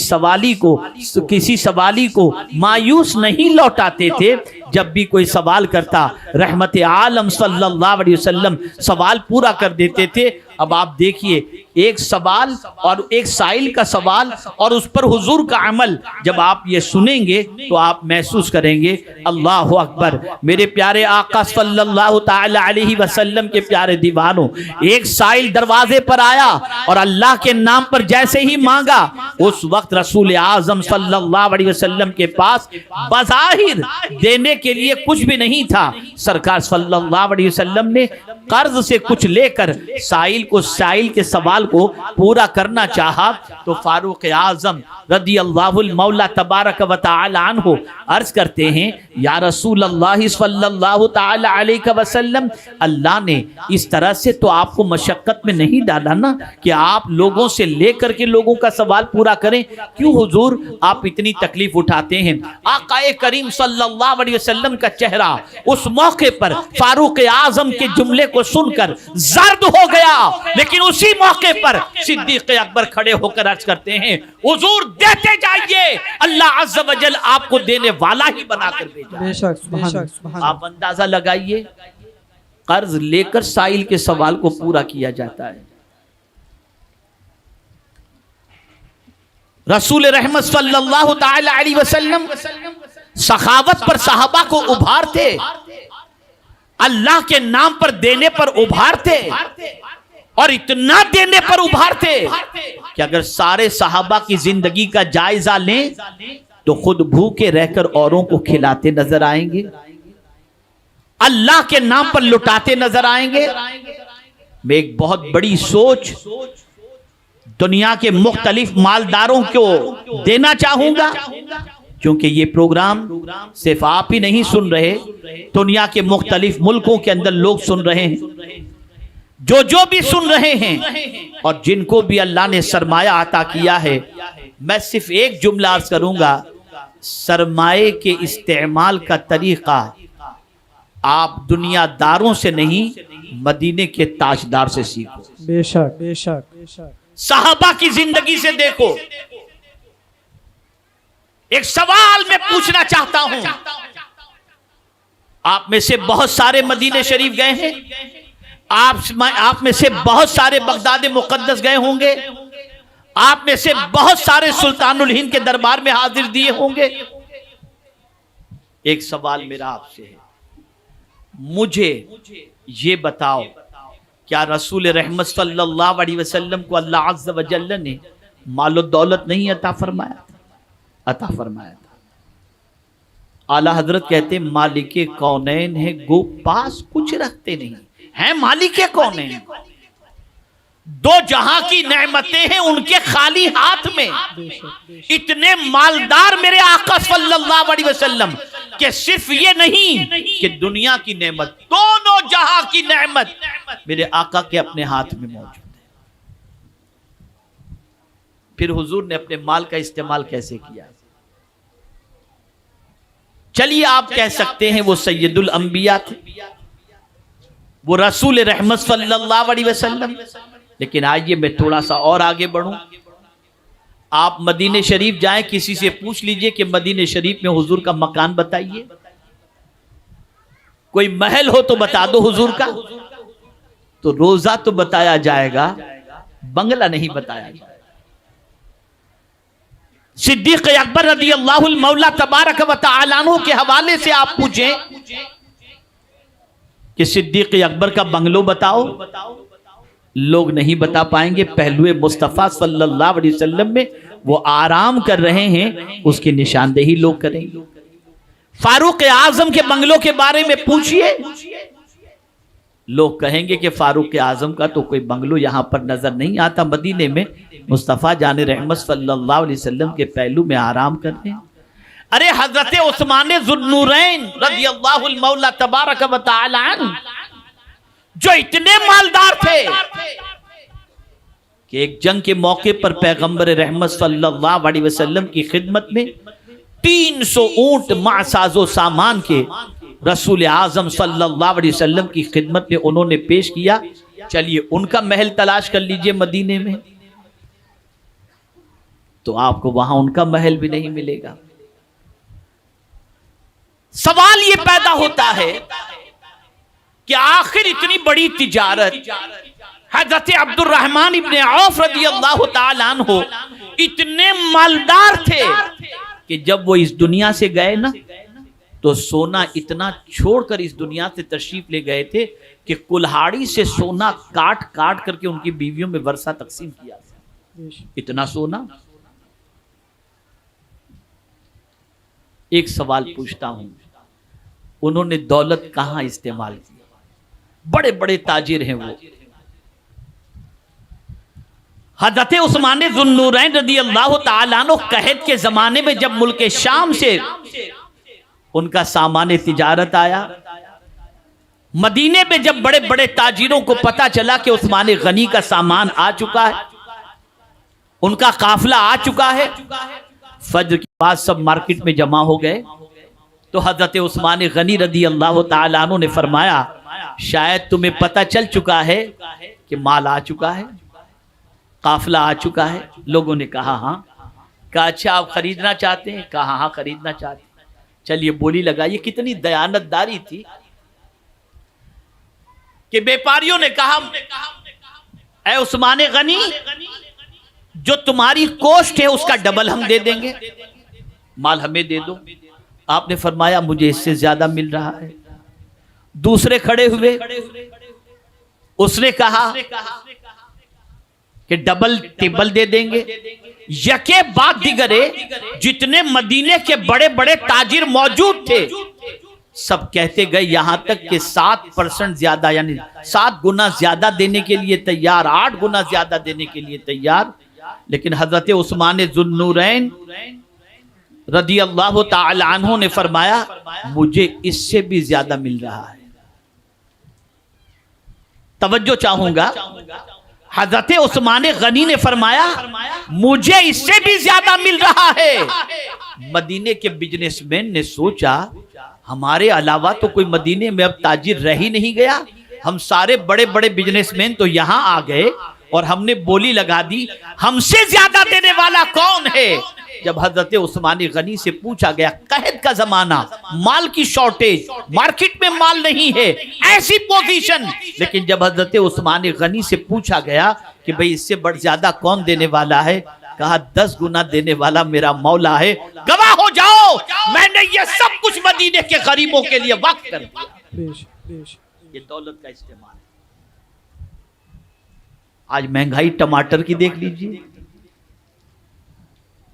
سوالی کو مایوس نہیں لوٹاتے تھے۔ جب بھی کوئی سوال کرتا، رحمت عالم صلی اللہ علیہ وسلم سوال پورا کر دیتے تھے۔ اب آپ دیکھیے، ایک سوال اور ایک سائل کا سوال اور اس پر حضور کا عمل، جب آپ یہ سنیں گے تو آپ محسوس کریں گے، اللہ اکبر! میرے پیارے آقا صلی اللہ تعالی علیہ وسلم کے پیارے دیوانوں، ایک سائل دروازے پر آیا اور اللہ کے نام پر جیسے ہی مانگا، اس وقت رسول اعظم صلی اللہ علیہ وسلم کے پاس بظاہر دینے کے لیے کچھ بھی نہیں تھا، سرکار صلی اللہ علیہ وسلم نے قرض سے کچھ لے کر سائل کے سوال کو پورا کرنا چاہا تو فاروق اعظم رضی اللہ المولا تبارک و تعالی عنہ عرض کرتے ہیں یا رسول اللہ صلی اللہ تعالی علیہ وسلم، اللہ نے اس طرح سے تو آپ کو مشقت میں نہیں ڈالا نا کہ آپ لوگوں سے لے کر کے لوگوں کا سوال پورا کریں، کیوں حضور آپ اتنی تکلیف اٹھاتے ہیں؟ آقا کریم صلی اللہ علیہ وسلم کا چہرہ اس موقع پر فاروق اعظم کے جملے کو سن کر زرد ہو گیا، لیکن اسی موقع پر صدیق اکبر کھڑے ہو کر عرض کرتے ہیں حضور دیتے جائیے، اللہ عز و جل آپ کو دینے والا ہی بنا کر بھیجا۔ بے شک سبحان آپ اندازہ لگائیے، قرض لے کر سائل کے سوال کو پورا کیا جاتا ہے۔ رسول رحمت صلی اللہ تعالی علیہ وسلم سخاوت پر صحابہ کو ابھارتے، اللہ کے نام پر دینے پر ابھارتے، اور اتنا دینے پر ابھارتے کہ اگر سارے صحابہ کی زندگی کا جائزہ لیں تو خود بھوکے رہ کر اوروں کو کھلاتے نظر آئیں گے، اللہ کے نام پر لٹاتے نظر آئیں گے۔ میں ایک بہت بڑی سوچ دنیا کے مختلف مالداروں کو دینا چاہوں گا، کیونکہ یہ پروگرام صرف آپ ہی نہیں سن رہے، دنیا کے مختلف ملکوں کے اندر لوگ سن رہے ہیں، جو بھی سن رہے ہیں اور جن کو بھی اللہ نے سرمایہ عطا کیا ہے، میں صرف ایک جملہ عرض کروں گا، سرمایہ کے استعمال کا طریقہ آپ دنیا داروں سے نہیں مدینے کے تاجدار سے سیکھو۔ بے شک بے شک بے شک۔ صحابہ کی زندگی سے دیکھو۔ ایک سوال میں پوچھنا چاہتا ہوں، آپ میں سے بہت سارے مدینے شریف گئے ہیں، آپ میں سے بہت سارے بغداد مقدس گئے ہوں گے، آپ میں سے بہت سارے سلطان الہند کے دربار میں حاضر دیے ہوں گے۔ ایک سوال میرا آپ سے ہے، مجھے یہ بتاؤ، کیا رسول رحمت صلی اللہ علیہ وسلم کو اللہ عز و جل نے مال و دولت نہیں عطا فرمایا تھا؟ عطا فرمایا تھا۔ اعلیٰ حضرت کہتے ہیں مالک کونین ہے گو پاس کچھ رکھتے نہیں ہیں، مالک کونین، دو جہاں کی نعمتیں ہیں ان کے خالی ہاتھ میں، اتنے مالدار میرے آقا صلی اللہ علیہ وسلم کہ صرف یہ نہیں کہ دنیا کی نعمت، دونوں جہاں کی نعمت میرے آقا کے اپنے ہاتھ میں موجود ہے۔ پھر حضور نے اپنے مال کا استعمال کیسے کیا؟ چلیے آپ کہہ سکتے ہیں وہ سید الانبیاء تھے، وہ رسول رحمت صلی اللہ علیہ وسلم، لیکن آئیے میں تھوڑا سا اور آگے بڑھوں۔ آپ مدینہ شریف جائیں، کسی سے پوچھ لیجئے کہ مدینہ شریف میں حضور کا مکان بتائیے، کوئی محل ہو تو بتا دو حضور کا، تو روزہ تو بتایا جائے گا، بنگلہ نہیں بتایا جائے گا۔ صدیق اکبر رضی اللہ المولا تبارک و تعالی عنہ کے حوالے سے آپ پوچھیں کہ صدیق اکبر کا بنگلو بتاؤ، لوگ نہیں بتا پائیں گے۔ پہلوئے مصطفیٰ صلی اللہ علیہ وسلم میں وہ آرام کر رہے ہیں، اس کی نشاندہی لوگ کریں گے۔ فاروق اعظم کے بنگلوں کے بارے میں پوچھئے، لوگ کہیں گے کہ فاروق اعظم کا تو کوئی بنگلو یہاں پر نظر نہیں آتا، مدینے میں مصطفیٰ جان رحمت صلی اللہ علیہ وسلم کے پہلو میں آرام کر رہے ہیں۔ ارے حضرت عثمان ذو النورین رضی اللہ المولا تبارک و تعالی عنہ جو اتنے مالدار تھے کہ ایک جنگ کے موقع پر پیغمبر رحمت صلی اللہ علیہ وسلم کی خدمت میں 300 اونٹ مع ساز و سامان کے رسول اعظم صلی اللہ علیہ وسلم کی خدمت میں انہوں نے پیش کیا۔ چلیے ان کا محل تلاش کر لیجئے مدینے میں، تو آپ کو وہاں ان کا محل بھی نہیں ملے گا۔ سوال یہ پیدا ہوتا ہے کہ آخر اتنی بڑی تجارت، حضرت عبد الرحمن ابن عوف رضی اللہ تعالیٰ عنہ اتنے مالدار تھے کہ جب وہ اس دنیا سے گئے نا تو سونا اتنا چھوڑ کر اس دنیا سے تشریف لے گئے تھے کہ کلہاڑی سے سونا کاٹ کاٹ کر کے ان کی بیویوں میں ورثہ تقسیم کیا، اتنا سونا۔ ایک سوال پوچھتا ہوں، انہوں نے دولت کہاں استعمال کی؟ بڑے بڑے تاجر ہیں وہ. حضرت عثمان ذو النورین رضی اللہ تعالیٰ عنہ قحط کے زمانے میں جب ملک شام سے ان کا سامان تجارت آیا، مدینے میں جب بڑے بڑے تاجروں کو پتا چلا کہ عثمان غنی کا سامان آ چکا ہے، ان کا قافلہ آ چکا ہے، فجر کے بعد سب مارکیٹ میں جمع ہو گئے. تو حضرت عثمان غنی رضی اللہ تعالیٰ عنہ نے فرمایا شاید تمہیں پتہ چل چکا ہے کہ مال آ چکا ہے، قافلہ آ چکا ہے. لوگوں نے کہا ہاں. کہا اچھا آپ خریدنا چاہتے ہیں؟ کہا ہاں خریدنا چاہتے ہیں. چلیے بولی لگائیے. کتنی دیانت داری تھی کہ بیپاریوں نے کہا اے عثمان غنی جو تمہاری کوسٹ ہے اس کا ڈبل ہم دے دیں گے، مال ہمیں دے دو. آپ نے فرمایا مجھے اس سے زیادہ مل رہا ہے. دوسرے کھڑے ہوئے، اس نے کہا کہ ڈبل ٹیبل دے دیں گے. یکے بعد دیگرے جتنے مدینے کے بڑے بڑے تاجر موجود تھے سب کہتے گئے یہاں تک کہ 7% زیادہ، یعنی 7 گنا زیادہ دینے کے لیے تیار، 8 گنا زیادہ دینے کے لیے تیار. لیکن حضرت عثمان ذو النورین رضی اللہ تعالی عنہ نے فرمایا مجھے اس سے بھی زیادہ مل رہا ہے. توجہ چاہوں گا، حضرت عثمان غنی نے فرمایا مجھے اس سے بھی زیادہ مل رہا ہے. مدینے کے بزنس مین نے سوچا ہمارے علاوہ تو کوئی مدینے میں اب تاجر رہ ہی نہیں گیا، ہم سارے بڑے بڑے بزنس مین تو یہاں آ گئے اور ہم نے بولی لگا دی ہم سے زیادہ دینے والا کون ہے. جب حضرت عثمان غنی سے پوچھا گیا، قحط کا زمانہ، مال کی شارٹیج، مارکیٹ میں مال نہیں ہے، ایسی پوزیشن، لیکن جب حضرت عثمان غنی سے پوچھا گیا کہ بھئی اس سے بڑھ زیادہ کون دینے والا ہے، کہا 10 گنا دینے والا میرا مولا ہے. گواہ ہو جاؤ میں نے یہ سب کچھ مدینے کے غریبوں کے لیے وقف کر دیا. یہ دولت کا استعمال ہے. آج مہنگائی ٹماٹر کی دیکھ لیجئے،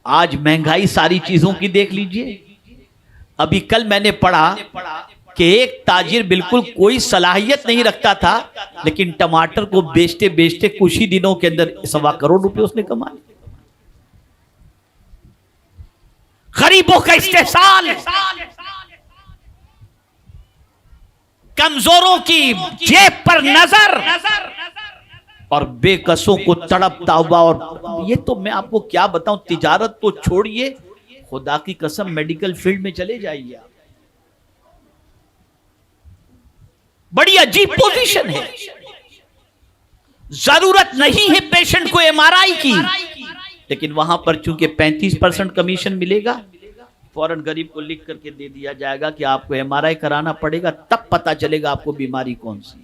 آج مہنگائی ساری چیزوں کی دیکھ لیجئے. ابھی کل میں نے پڑھا کہ ایک تاجر بالکل کوئی صلاحیت نہیں رکھتا تھا لیکن ٹماٹر کو بیچتے بیچتے کچھ ہی دنوں کے اندر 1.25 کروڑ روپے اس نے کمائے. غریبوں کا استحصال، کمزوروں کی جیب پر نظر اور بے کسوں کو تڑپتا ہوا. اور یہ تو میں آپ کو کیا بتاؤں، تجارت تو چھوڑیے، خدا کی قسم میڈیکل فیلڈ میں چلے جائیے، بڑی عجیب پوزیشن ہے. ضرورت نہیں ہے پیشنٹ کو MRI کی، لیکن وہاں پر چونکہ 35% کمیشن ملے گا، فوراً غریب کو لکھ کر کے دے دیا جائے گا کہ آپ کو MRI کرانا پڑے گا، تب پتا چلے گا آپ کو بیماری کون سی.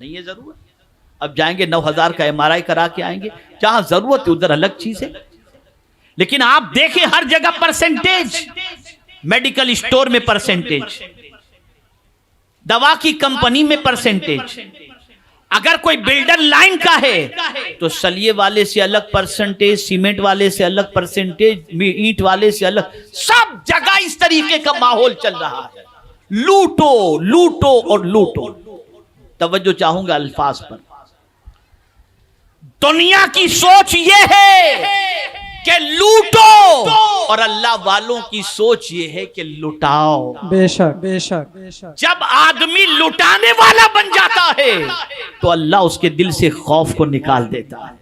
نہیں ہے ضرورت، اب جائیں گے 9,000 کا MRI کرا کے آئیں گے. جہاں ضرورت ہے ادھر الگ چیز ہے. لیکن آپ دیکھیں ہر جگہ پرسنٹیج، میڈیکل اسٹور میں پرسنٹیج، دوا کی کمپنی میں پرسنٹیج. اگر کوئی بلڈر لائن کا ہے تو سلیے والے سے الگ پرسنٹیج، سیمنٹ والے سے الگ پرسنٹیج، اینٹ والے سے الگ، سب جگہ اس طریقے کا ماحول چل رہا ہے. لوٹو لوٹو اور لوٹو. توجہ چاہوں گا الفاظ پر. دنیا کی سوچ یہ ہے کہ لوٹو اور اللہ والوں کی سوچ یہ ہے کہ لٹاؤ. بے شک بے شک بے شک. جب آدمی لٹانے والا بن جاتا ہے تو اللہ اس کے دل سے خوف کو نکال دیتا ہے،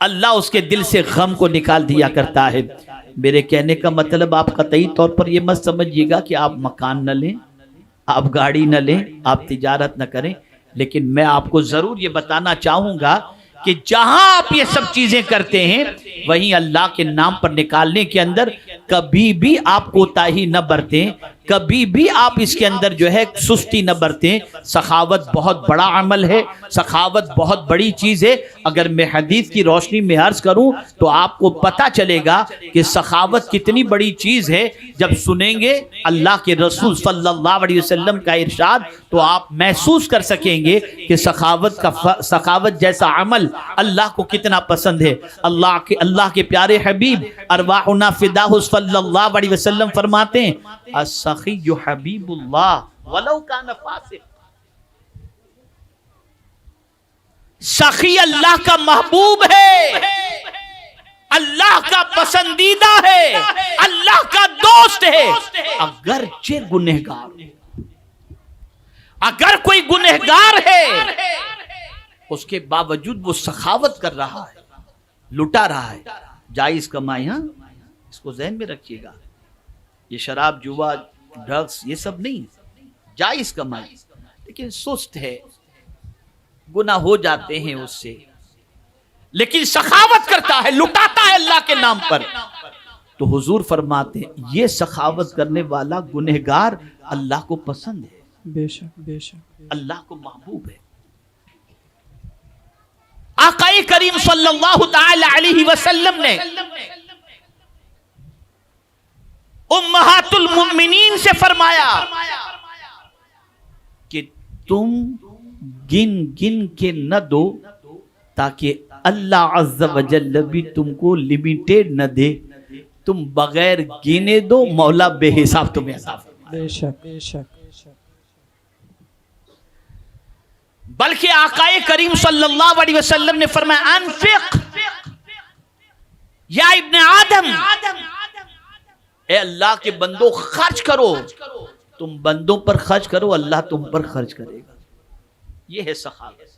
اللہ اس کے دل سے غم کو نکال دیا کرتا ہے. میرے کہنے کا مطلب آپ قطعی طور پر یہ مت سمجھیے گا کہ آپ مکان نہ لیں، آپ گاڑی نہ لیں، آپ تجارت نہ کریں، لیکن میں آپ کو ضرور یہ بتانا چاہوں گا کہ جہاں آپ یہ سب چیزیں کرتے ہیں وہیں اللہ کے نام پر نکالنے کے اندر کبھی بھی آپ کوتاہی نہ برتیں، کبھی بھی آپ اس کے اندر جو ہے سستی نہ برتیں. سخاوت بہت بڑا عمل ہے، سخاوت بہت بڑی چیز ہے. اگر میں حدیث کی روشنی میں عرض کروں تو آپ کو پتہ چلے گا کہ سخاوت کتنی بڑی چیز ہے. جب سنیں گے اللہ کے رسول صلی اللہ علیہ وسلم کا ارشاد تو آپ محسوس کر سکیں گے کہ سخاوت جیسا عمل اللہ کو کتنا پسند ہے. اللہ کے پیارے حبیب ارواحنا فداہ صلی اللہ علیہ وسلم فرماتے ہیں السخی حبیب اللہ ولو کان فاسق. سخی اللہ کا محبوب ہے، اللہ کا پسندیدہ ہے، اللہ کا دوست ہے، اگرچہ گنہگار. اگر کوئی گنہگار ہے اس کے باوجود وہ سخاوت کر رہا ہے، لٹا رہا ہے. جائز کمائی، ہاں اس کو ذہن میں رکھیے گا. یہ شراب، جوا، ڈرگس یہ سب نہیں، جائز کمائی، لیکن سست ہے، گناہ ہو جاتے ہیں اس سے، لیکن سخاوت کرتا ہے، لٹاتا ہے اللہ کے نام پر. تو حضور فرماتے ہیں یہ سخاوت کرنے والا گنہگار اللہ کو پسند ہے، بے شک بے شک، اللہ کو محبوب ہے. آقا کریم صلی اللہ تعالی علیہ وسلم نے امہات المؤمنین سے فرمایا کہ تم گن گن کے نہ دو تاکہ اللہ عز و جل بھی تم کو لمیٹیڈ نہ دے. تم بغیر گنے دو، مولا بے حساب تمہیں عطا فرمائے. بے شک بے شک. بلکہ آقا کریم صلی اللہ علیہ وسلم نے فرمایا انفق یا ابن آدم، اے اللہ کے بندوں خرچ کرو. تم بندوں پر خرچ کرو، اللہ تم پر خرچ کرے گا. یہ ہے سخاوت.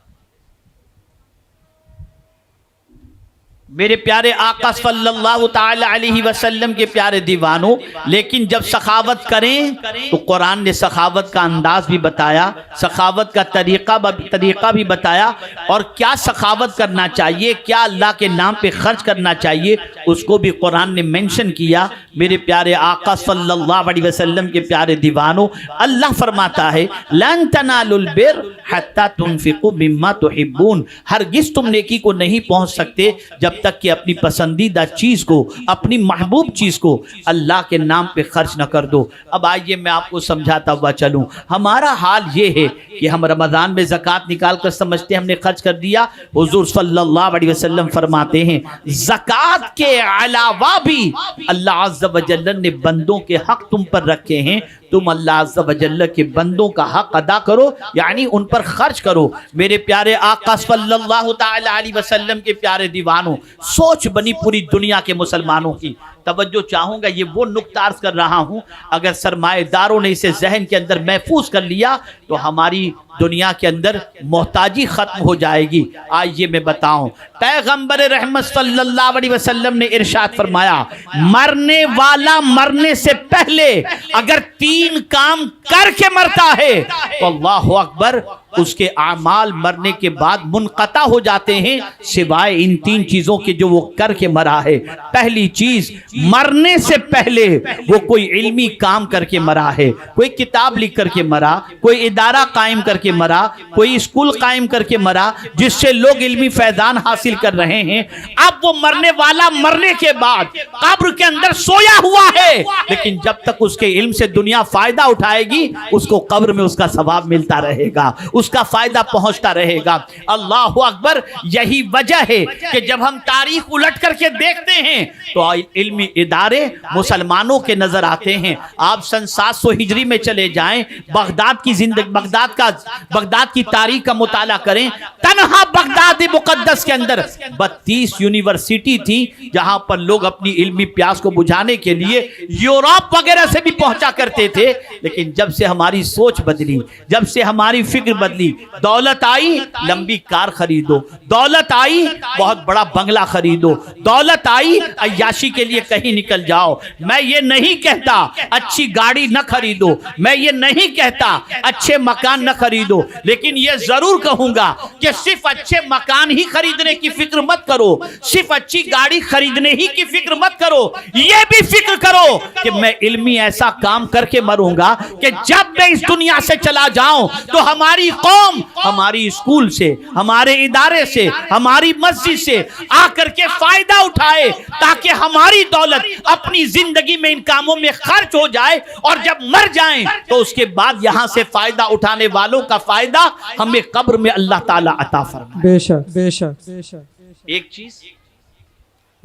میرے پیارے آقا صلی اللہ تعالی علیہ وسلم کے پیارے دیوانوں، لیکن جب سخاوت کریں تو قرآن نے سخاوت کا انداز بھی بتایا، سخاوت کا طریقہ بھی بتایا، اور کیا سخاوت کرنا چاہیے، کیا اللہ کے نام پہ خرچ کرنا چاہیے، اس کو بھی قرآن نے منشن کیا. میرے پیارے آقا صلی اللہ علیہ وسلم کے پیارے دیوانوں، اللہ فرماتا ہے لن تنالوا البر حتی تنفقوا مما تحبون. ہرگز تم نیکی کو نہیں پہنچ سکتے جب تک کہ اپنی پسندیدہ چیز کو، اپنی محبوب چیز کو اللہ کے نام پہ خرچ نہ کر دو. اب آئیے میں آپ کو سمجھاتا ہوا چلوں. ہمارا حال یہ ہے کہ ہم رمضان میں زکوٰۃ نکال کر سمجھتے ہیں ہم نے خرچ کر دیا. حضور صلی اللہ علیہ وسلم فرماتے ہیں زکوٰۃ کے علاوہ بھی اللہ عز و جل نے بندوں کے حق تم پر رکھے ہیں. تم اللہ عز و جل کے بندوں کا حق ادا کرو، یعنی ان پر خرچ کرو. میرے پیارے آقا صلی اللہ تعالی علیہ وسلم کے پیارے دیوانوں، سوچ بنی پوری دنیا کے مسلمانوں کی. توجہ چاہوں گا، یہ وہ نکتہ عرض کر رہا ہوں، اگر سرمایہ داروں نے اسے ذہن کے اندر محفوظ کر لیا تو ہماری دنیا کے اندر محتاجی ختم ہو جائے گی. آئیے میں بتاؤں، پیغمبر رحمت صلی اللہ علیہ وسلم نے ارشاد فرمایا مرنے والا مرنے سے پہلے اگر 3 کام کر کے مرتا ہے تو اللہ اکبر، اس کے اعمال مرنے کے بعد منقطع ہو جاتے ہیں سوائے ان 3 چیزوں کے جو وہ کر کے مرا ہے. پہلی چیز، مرنے سے پہلے وہ کوئی علمی کام کر کے مرا ہے، کوئی کتاب لکھ کر کے مرا، کوئی ادارہ قائم کر کے مرا، کوئی اسکول قائم کر کے مرا جس سے لوگ علمی فیضان حاصل کر رہے ہیں. اب وہ مرنے والا مرنے کے بعد قبر کے اندر سویا ہوا ہے، لیکن جب تک اس کے علم سے دنیا فائدہ اٹھائے گی اس کو قبر میں اس کا ثواب ملتا رہے گا، اس کا فائدہ پہنچتا رہے گا. اللہ اکبر. یہی وجہ ہے کہ جب ہم تاریخ الٹ کر کے دیکھتے ہیں تو علمی ادارے مسلمانوں کے نظر آتے ہیں. آپ سن 700 ہجری میں چلے جائیں، بغداد کی زندگی، بغداد کی تاریخ کا مطالعہ کریں. تنہا بغداد مقدس کے اندر 32 یونیورسٹی تھی جہاں پر لوگ اپنی علمی پیاس کو بجھانے کے لیے یورپ وغیرہ سے بھی پہنچا کرتے تھے. لیکن جب سے ہماری سوچ بدلی، جب سے ہماری فکر بدلی، دولت آئی لمبی کار خریدو، دولت آئی بہت بڑا بنگلہ خریدو، دولت آئی عیاشی کے لیے کہیں نکل جاؤ. میں یہ نہیں کہتا اچھی گاڑی نہ خریدو، میں یہ نہیں کہتا اچھے مکان نہ خریدو، لیکن یہ ضرور کہوں گا کہ صرف اچھے مکان ہی خریدنے کی فکر مت کرو، صرف اچھی گاڑی خریدنے ہی کی فکر مت کرو. یہ بھی فکر کرو کہ میں علمی ایسا کام کر کے مروں گا کہ جب میں اس دنیا سے چلا جاؤں تو ہماری قوم ہماری اسکول سے، ہمارے ادارے سے، ہماری مسجد سے آ کر کے فائدہ اٹھائے، تاکہ ہماری دولت اپنی زندگی میں ان کاموں میں خرچ ہو جائے اور جب مر جائیں تو اس کے بعد یہاں سے فائدہ اٹھانے والوں کا فائدہ ہمیں قبر میں اللہ تعالی عطا فرمائے. بے شک بے شک بے شک. ایک چیز.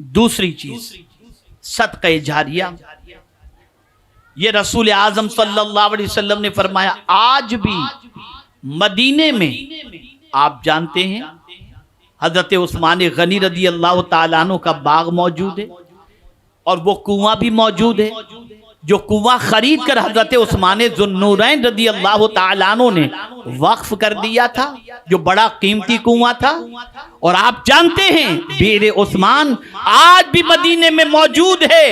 دوسری چیز صدقہ جاریہ. یہ رسول اعظم صلی اللہ علیہ وسلم نے فرمایا آج بھی مدینے میں آپ جانتے ہیں حضرت عثمان غنی رضی اللہ تعالیٰ عنہ کا باغ موجود ہے اور وہ کنواں بھی موجود ہے جو کنواں خرید کر حضرت عثمان ذو النورین رضی اللہ تعالیٰ عنہ نے وقف کر دیا تھا، جو بڑا قیمتی کنواں تھا۔ اور آپ جانتے ہیں بئر عثمان آج بھی مدینے میں موجود ہے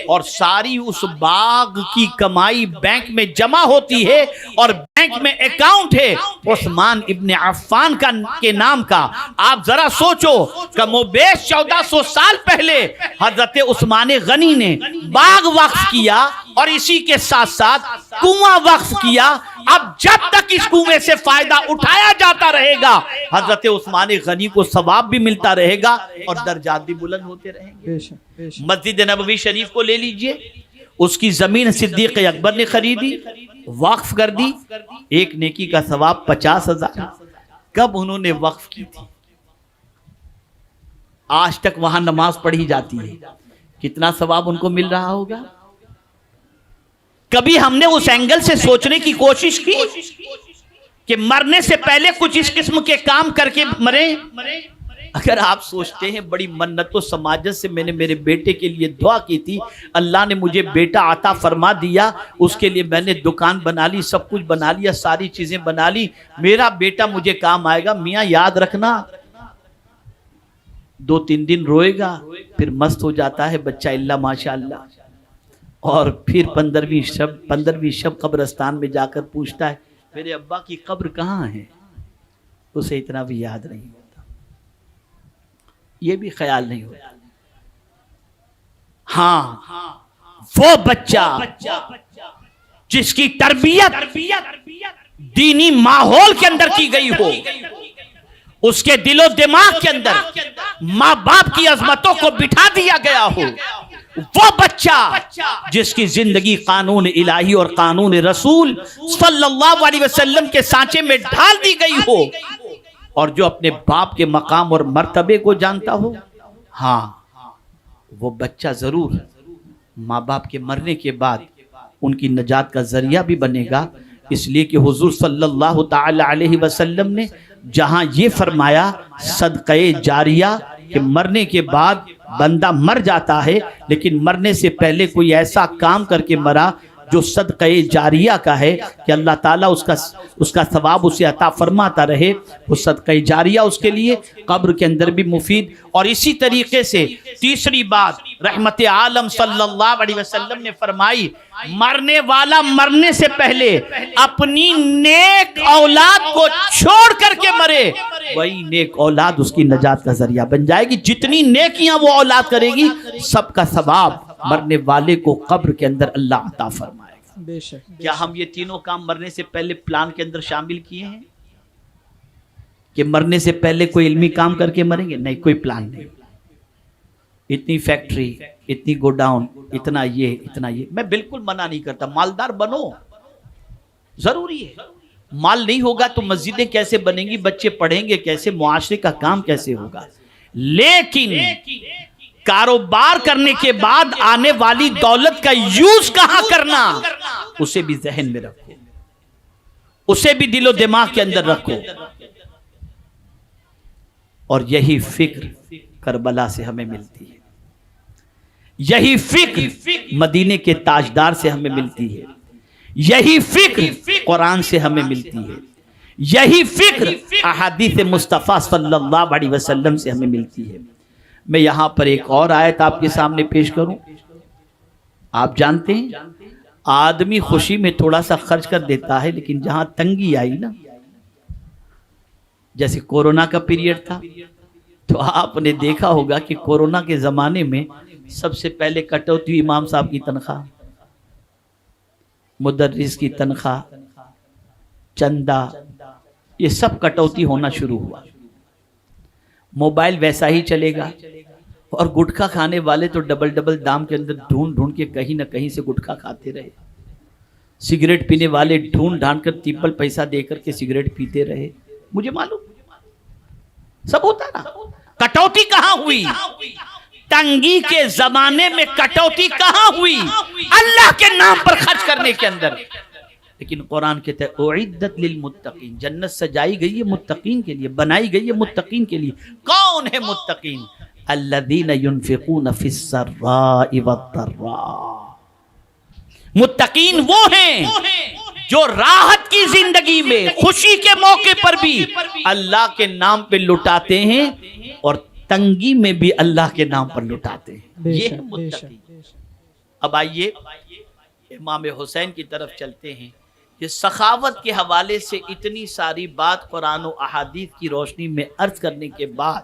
اور ساری اس باغ کی کمائی بینک میں جمع ہوتی ہے اور بینک میں اکاؤنٹ ہے عثمان ابن عفان کے نام کا۔ آپ ذرا سوچو کم و بیش 1400 سال پہلے حضرت عثمان غنی نے باغ وقف کیا اور اسی کے ساتھ ساتھ کنواں وقف کیا۔ اب جب تک اس کنویں سے فائدہ اٹھایا جاتا رہے گا حضرت عثمان غنی کو ثواب بھی ملتا رہے گا اور درجات بھی بلند ہوتے رہیں گے۔ مسجد نبوی شریف کو لے لیجئے، اس کی زمین صدیق اکبر نے خریدی، وقف کر دی، ایک نیکی کا ثواب 50,000۔ کب انہوں نے وقف کی تھی؟ آج تک وہاں نماز پڑھی جاتی ہے، کتنا ثواب ان کو مل رہا ہوگا؟ کبھی ہم نے اس اینگل سے سوچنے کی کوشش کی کہ مرنے سے پہلے کچھ اس قسم کے کام کر کے مریں؟ اگر آپ سوچتے ہیں بڑی منت و سماجت سے میں نے میرے بیٹے کے لیے دعا کی تھی، اللہ نے مجھے بیٹا عطا فرما دیا، اس کے لیے میں نے دکان بنا لی، سب کچھ بنا لیا، ساری چیزیں بنا لی، میرا بیٹا مجھے کام آئے گا۔ میاں یاد رکھنا 2-3 دن روئے گا، پھر مست ہو جاتا ہے بچہ اللہ ماشاءاللہ، اور پھر 15ویں شب قبرستان میں جا کر پوچھتا ہے میرے ابا کی قبر کہاں ہے؟ اسے اتنا بھی یاد نہیں ہوتا، یہ بھی خیال نہیں ہوتا۔ ہاں وہ بچہ جس کی تربیت دینی ماحول کے اندر کی گئی ہو، اس کے دل و دماغ کے اندر ماں باپ کی عظمتوں کو بٹھا دیا گیا ہو، وہ بچہ جس کی زندگی قانون الہی اور قانون رسول صلی اللہ علیہ وسلم کے سانچے میں ڈھال دی گئی ہو، اور جو اپنے باپ کے مقام اور مرتبے کو جانتا ہو، ہاں وہ بچہ ضرور ماں باپ کے مرنے کے بعد ان کی نجات کا ذریعہ بھی بنے گا، اس لیے کہ حضور صلی اللہ تعالی علیہ وسلم نے جہاں یہ فرمایا صدقہ جاریہ کہ مرنے کے بعد بندہ مر جاتا ہے لیکن مرنے سے پہلے کوئی ایسا کام کر کے مرا جو صدقہ جاریہ کا ہے کہ اللہ تعالیٰ اس کا ثواب اسے عطا فرماتا رہے، وہ صدقہ جاریہ اس کے لیے قبر کے اندر بھی مفید۔ اور اسی طریقے سے تیسری بات رحمت عالم صلی اللہ علیہ وسلم نے فرمائی، مرنے والا مرنے سے پہلے اپنی نیک اولاد کو چھوڑ کر کے مرے، وہی نیک اولاد اس کی نجات کا ذریعہ بن جائے گی۔ جتنی نیکیاں وہ اولاد کرے گی سب کا ثواب مرنے والے کو قبر کے اندر اللہ عطا فرمائے گا۔ کیا ہم یہ تینوں کام مرنے سے پہلے پلان کے اندر شامل کیے ہیں کہ مرنے سے پہلے کوئی علمی کام کر کے مریں گے؟ نہیں، کوئی پلان نہیں۔ اتنی فیکٹری، اتنی گوڈاؤن، اتنا یہ۔ میں بالکل منع نہیں کرتا، مالدار بنو، ضروری ہے۔ مال نہیں ہوگا تو مسجدیں کیسے بنیں گی، بچے پڑھیں گے کیسے، معاشرے کا کام کیسے ہوگا؟ لیکن کاروبار کرنے کے بعد آنے والی دولت کا یوز کہاں کرنا، اسے بھی ذہن میں رکھو، اسے بھی دل و دماغ کے اندر رکھو۔ اور یہی فکر کربلا سے ہمیں ملتی ہے، یہی فکر مدینے کے تاجدار سے ہمیں ملتی ہے، یہی فکر قرآن سے ہمیں ملتی ہے، یہی فکر احادیث مصطفیٰ صلی اللہ علیہ وسلم سے ہمیں ملتی ہے۔ میں یہاں پر ایک اور آیت آپ کے سامنے پیش کروں۔ آپ جانتے ہیں آدمی خوشی میں تھوڑا سا خرچ کر دیتا ہے، لیکن جہاں تنگی آئی نا، جیسے کورونا کا پیریڈ تھا، تو آپ نے دیکھا ہوگا کہ کورونا کے زمانے میں سب سے پہلے کٹوتی امام صاحب کی تنخواہ، مدرس کی تنخواہ، چندہ، یہ سب کٹوتی ہونا شروع ہوا۔ موبائل ویسا ہی چلے گا، اور گٹکھا کھانے والے تو ڈبل دام کے اندر ڈھونڈ کے کہیں نہ کہیں سے گٹکھا کھاتے رہے، سگریٹ پینے والے ڈھونڈ کر ٹرپل پیسہ دے کر کے سگریٹ پیتے رہے۔ مجھے معلوم سب ہوتا نا۔ کٹوتی کہاں ہوئی؟ تنگی کے زمانے میں کٹوتی کہاں ہوئی؟ اللہ کے نام پر خرچ کرنے کے اندر. لیکن قرآن کہتا ہے اعدت للمتقین، جنت سجائی گئی ہے متقین کے لیے، بنائی گئی ہے متقین کے لیے. کون ہے متقین؟ الذین ينفقون فی السراء والضراء. متقین وہ ہیں جو راحت کی زندگی میں، خوشی کے موقع پر بھی اللہ کے نام پہ لٹاتے ہیں اور تنگی میں بھی اللہ کے نام پر لٹاتے ہیں. یہ متقین. اب آئیے امام حسین کی طرف چلتے ہیں. یہ سخاوت کے حوالے سے اتنی ساری بات قرآن و احادیث کی روشنی میں عرض کرنے کے بعد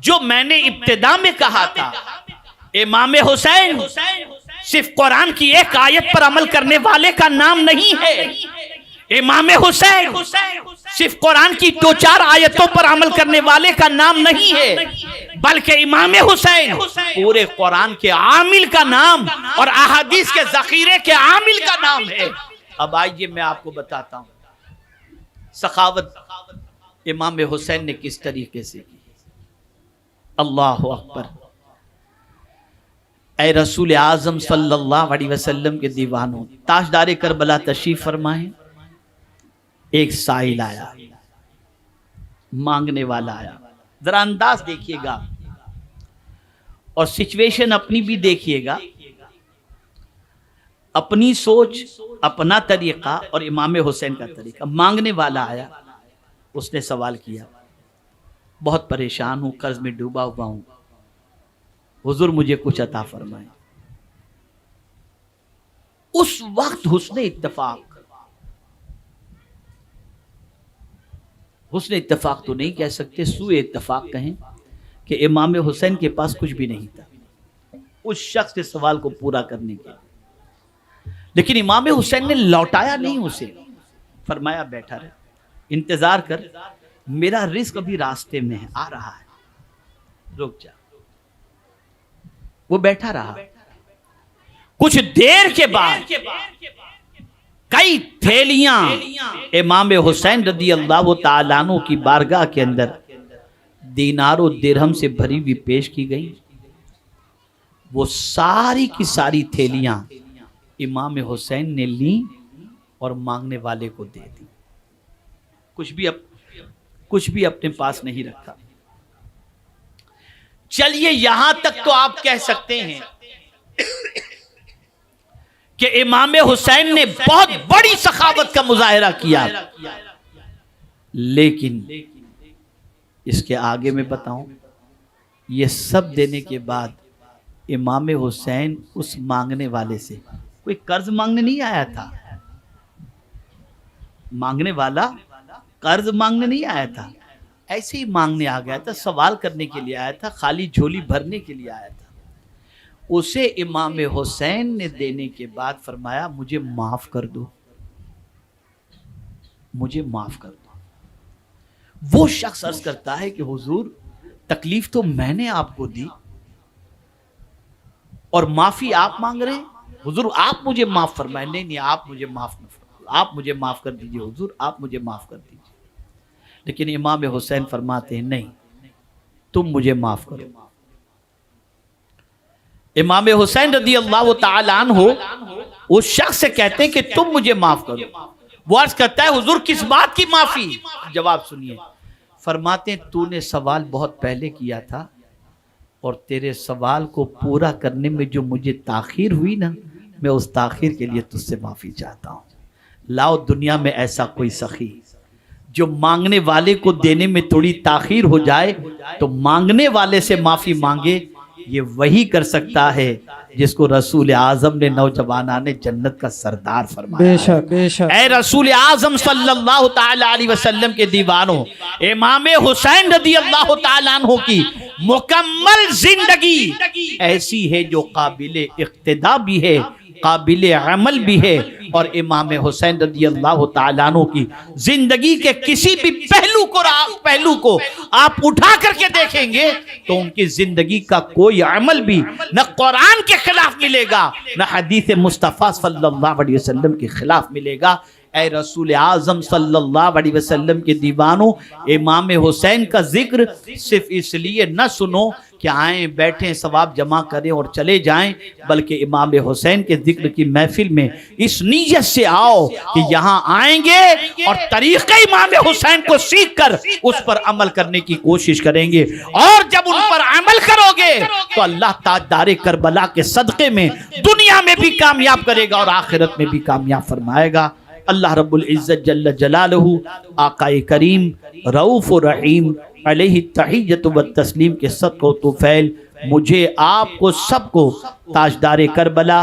جو میں نے ابتدا میں کہا تھا، امام حسین صرف قرآن کی ایک آیت پر عمل کرنے والے کا نام نہیں ہے. امام حسین صرف قرآن کی 2-4 آیتوں پر عمل کرنے والے کا نام نہیں ہے، بلکہ امام حسین پورے قرآن کے عامل کا نام اور احادیث کے ذخیرے کے عامل کا نام ہے. اب آئیے میں آپ کو بتاتا ہوں سخاوت امام حسین نے کس طریقے سے کی. اللہ اکبر. اے رسول اعظم صلی اللہ علیہ وسلم کے دیوانوں، تاجدار کربلا تشریف فرمائیں. ایک سائل آیا، مانگنے والا آیا. ذرا انداز دیکھیے گا اور سچویشن اپنی بھی دیکھیے گا، اپنی سوچ، اپنا طریقہ اور امام حسین کا طریقہ. مانگنے والا آیا، اس نے سوال کیا، بہت پریشان ہوں، قرض میں ڈوبا ہوا ہوں، حضور مجھے کچھ عطا فرمائیں. اس وقت حسن اتفاق تو نہیں کہہ سکتے، سوء اتفاق کہیں کہ امام حسین کے پاس کچھ بھی نہیں تھا اس شخص کے سوال کو پورا کرنے کے. لیکن امام حسین نے لوٹایا نہیں اسے، فرمایا بیٹھا رہے، انتظار کر، میرا رزق ابھی راستے میں ہے، آ رہا ہے، رک جا. وہ بیٹھا رہا. کچھ دیر کے بعد کئی تھیلیاں امام حسین رضی اللہ تعالیٰ عنہ کی بارگاہ کے اندر دینار و درہم سے بھری ہوئی پیش کی گئی. وہ ساری کی ساری تھیلیاں امام حسین نے لیں اور مانگنے والے کو دے دی. کچھ بھی اپنے پاس نہیں رکھا. چلیے یہاں تک تو آپ کہہ سکتے ہیں کہ امام حسین نے بہت بڑی سخاوت کا مظاہرہ کیا. لیکن اس کے آگے میں بتاؤں، یہ سب دینے کے بعد امام حسین اس مانگنے والے سے کوئی قرض مانگنے نہیں آیا تھا. مانگنے والا قرض مانگنے نہیں آیا تھا، ایسے ہی مانگنے آ گیا تھا، سوال کرنے کے لیے آیا تھا، خالی جھولی بھرنے کے لیے آیا تھا. اسے امام حسین نے دینے کے بعد فرمایا مجھے معاف کر دو، مجھے معاف کر دو. وہ شخص عرض کرتا ہے کہ حضور تکلیف تو میں نے آپ کو دی اور معافی آپ مانگ رہے ہیں، حضور آپ مجھے معاف فرمائیں. نہیں آپ مجھے معاف نہ فرمائیں، آپ مجھے معاف کر دیجئے حضور، آپ مجھے معاف کر دیجئے. لیکن امام حسین فرماتے ہیں نہیں، تم مجھے معاف کرو. امام حسین رضی اللہ تعالیٰ عنہ اس شخص سے کہتے ہیں کہ تم مجھے معاف کرو. وہ عرض کرتا ہے حضور کس بات کی معافی؟ جواب سنیے. فرماتے ہیں تو نے سوال بہت پہلے کیا تھا اور تیرے سوال کو پورا کرنے میں جو مجھے تاخیر ہوئی نا، میں اس تاخیر کے لیے تجھ سے معافی چاہتا ہوں. لاؤ دنیا میں ایسا کوئی سخی جو مانگنے والے کو دینے میں تھوڑی تاخیر ہو جائے تو مانگنے والے سے معافی مانگے. یہ وہی کر سکتا ہے جس کو رسول اعظم نے نوجوانان جنت کا سردار فرمایا. بے شک بے شک. اے رسول اعظم صلی اللہ تعالی علیہ وسلم کے دیوانوں، امام حسین رضی اللہ تعالیٰ عنہ کی مکمل زندگی ایسی ہے جو قابل اقتداء بھی ہے، قابل عمل بھی ہے. اور امام حسین رضی اللہ تعالیٰ عنہ کی زندگی کے کسی بھی پہلو کو آپ اٹھا کر کے دیکھیں گے تو ان کی زندگی کا کوئی عمل بھی نہ قرآن کے خلاف ملے گا، نہ حدیث مصطفیٰ صلی اللہ علیہ وسلم کے خلاف ملے گا. اے رسول اعظم صلی اللہ علیہ وسلم کے دیوانوں، امام حسین کا ذکر صرف اس لیے نہ سنو کہ آئیں بیٹھیں ثواب جمع کریں اور چلے جائیں، بلکہ امام حسین کے ذکر کی محفل میں اس نیت سے آؤ کہ یہاں آئیں گے اور طریقہ امام حسین کو سیکھ کر اس پر عمل کرنے کی کوشش کریں گے، اور جب ان پر عمل کرو گے تو اللہ تاجدار کربلا کے صدقے میں دنیا میں بھی کامیاب کرے گا اور آخرت میں بھی کامیاب فرمائے گا۔ اللہ رب العزت جل جلالہ آقا کریم رؤوف و رحیم علیہ التحیۃ والتسلیم کے صدقہ و طفیل مجھے آپ کو سب کو تاجدار کربلا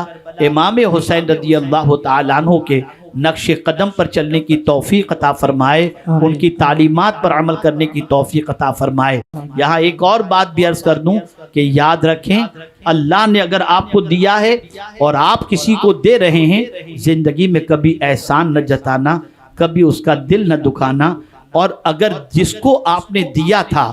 امام حسین رضی اللہ تعالیٰ عنہ کے نقش قدم پر چلنے کی توفیق عطا فرمائے، ان کی تعلیمات پر عمل کرنے کی توفیق عطا فرمائے۔ یہاں ایک اور بات بھی عرض کر دوں کہ یاد رکھیں، اللہ نے اگر آپ کو دیا ہے اور آپ کسی کو دے رہے ہیں، زندگی میں کبھی احسان نہ جتانا، کبھی اس کا دل نہ دکھانا، اور اگر جس کو آپ نے دیا تھا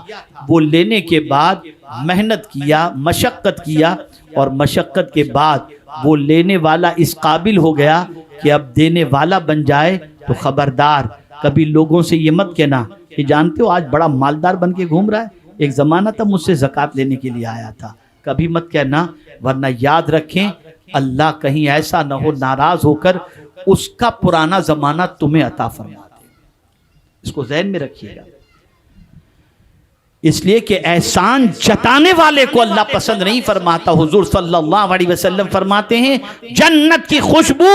وہ لینے کے بعد محنت کیا، مشقت کیا، اور مشقت کے بعد وہ لینے والا اس قابل ہو گیا کہ اب دینے والا بن جائے، تو خبردار کبھی لوگوں سے یہ مت کہنا کہ جانتے ہو آج بڑا مالدار بن کے گھوم رہا ہے، ایک زمانہ تھا مجھ سے زکوٰۃ لینے کے لیے آیا تھا، کبھی مت کہنا، ورنہ یاد رکھیں اللہ کہیں ایسا نہ ہو ناراض ہو کر اس کا پرانا زمانہ تمہیں عطا فرما دے۔ اس کو ذہن میں رکھیے گا، اس لیے کہ احسان جتانے والے کو اللہ پسند نہیں فرماتا۔ حضور صلی اللہ علیہ وسلم فرماتے ہیں جنت کی خوشبو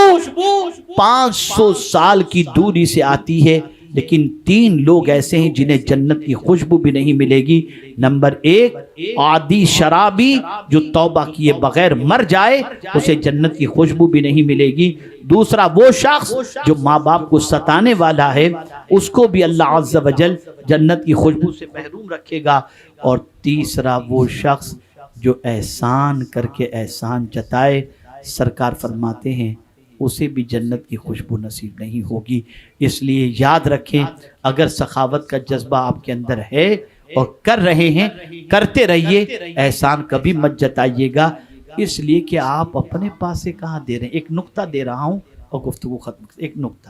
500 سال کی دوری سے آتی ہے، لیکن 3 لوگ ایسے ہیں جنہیں جنت کی خوشبو بھی نہیں ملے گی۔ نمبر 1 عادی شرابی جو توبہ کیے بغیر مر جائے، اسے جنت کی خوشبو بھی نہیں ملے گی۔ دوسرا وہ شخص جو ماں باپ کو ستانے والا ہے، اس کو بھی اللہ عز و جل جنت کی خوشبو سے محروم رکھے گا۔ اور تیسرا وہ شخص جو احسان کر کے احسان جتائے، سرکار فرماتے ہیں اسے بھی جنت کی خوشبو نصیب نہیں ہوگی۔ اس لیے یاد رکھیں، اگر سخاوت کا جذبہ آپ کے اندر ہے اور کر رہے ہیں، کرتے رہیے، احسان کبھی مت جتائیے گا، اس لیے کہ آپ اپنے پاس سے کہاں دے رہے ہیں۔ ایک نقطہ دے رہا ہوں اور گفتگو ختم، ایک نقطہ،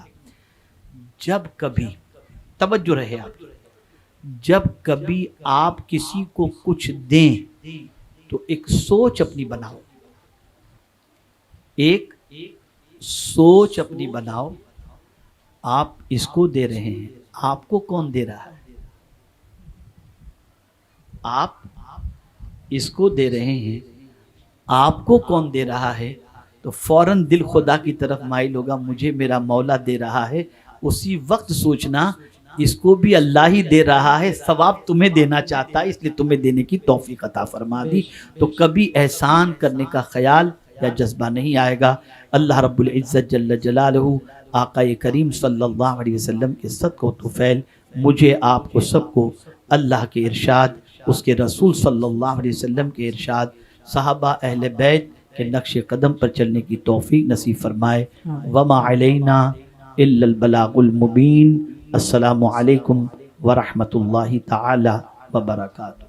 جب کبھی توجہ رہے آپ، جب کبھی آپ کسی کو کچھ دیں تو ایک سوچ اپنی بناؤ، ایک سوچ اپنی بناؤ، آپ اس کو دے رہے ہیں، آپ کو کون دے رہا ہے؟ آپ اس کو دے رہے ہیں، آپ کو کون دے رہا ہے؟ تو فوراً دل خدا کی طرف مائل ہوگا، مجھے میرا مولا دے رہا ہے۔ اسی وقت سوچنا اس کو بھی اللہ ہی دے رہا ہے، ثواب تمہیں دینا چاہتا ہے، اس لیے تمہیں دینے کی توفیق عطا فرما دی۔ تو کبھی احسان کرنے کا خیال یا جذبہ نہیں آئے گا۔ اللہ رب العزت جل جلالہ آقا کریم صلی اللہ علیہ وسلم کے صدقہ و طفیل مجھے آپ کو سب کو اللہ کے ارشاد، اس کے رسول صلی اللہ علیہ وسلم کے ارشاد، صحابہ اہل بیت کے نقش قدم پر چلنے کی توفیق نصیب فرمائے۔ وما علینا الا البلاغ المبین۔ السلام علیکم ورحمۃ اللہ تعالی وبرکاتہ۔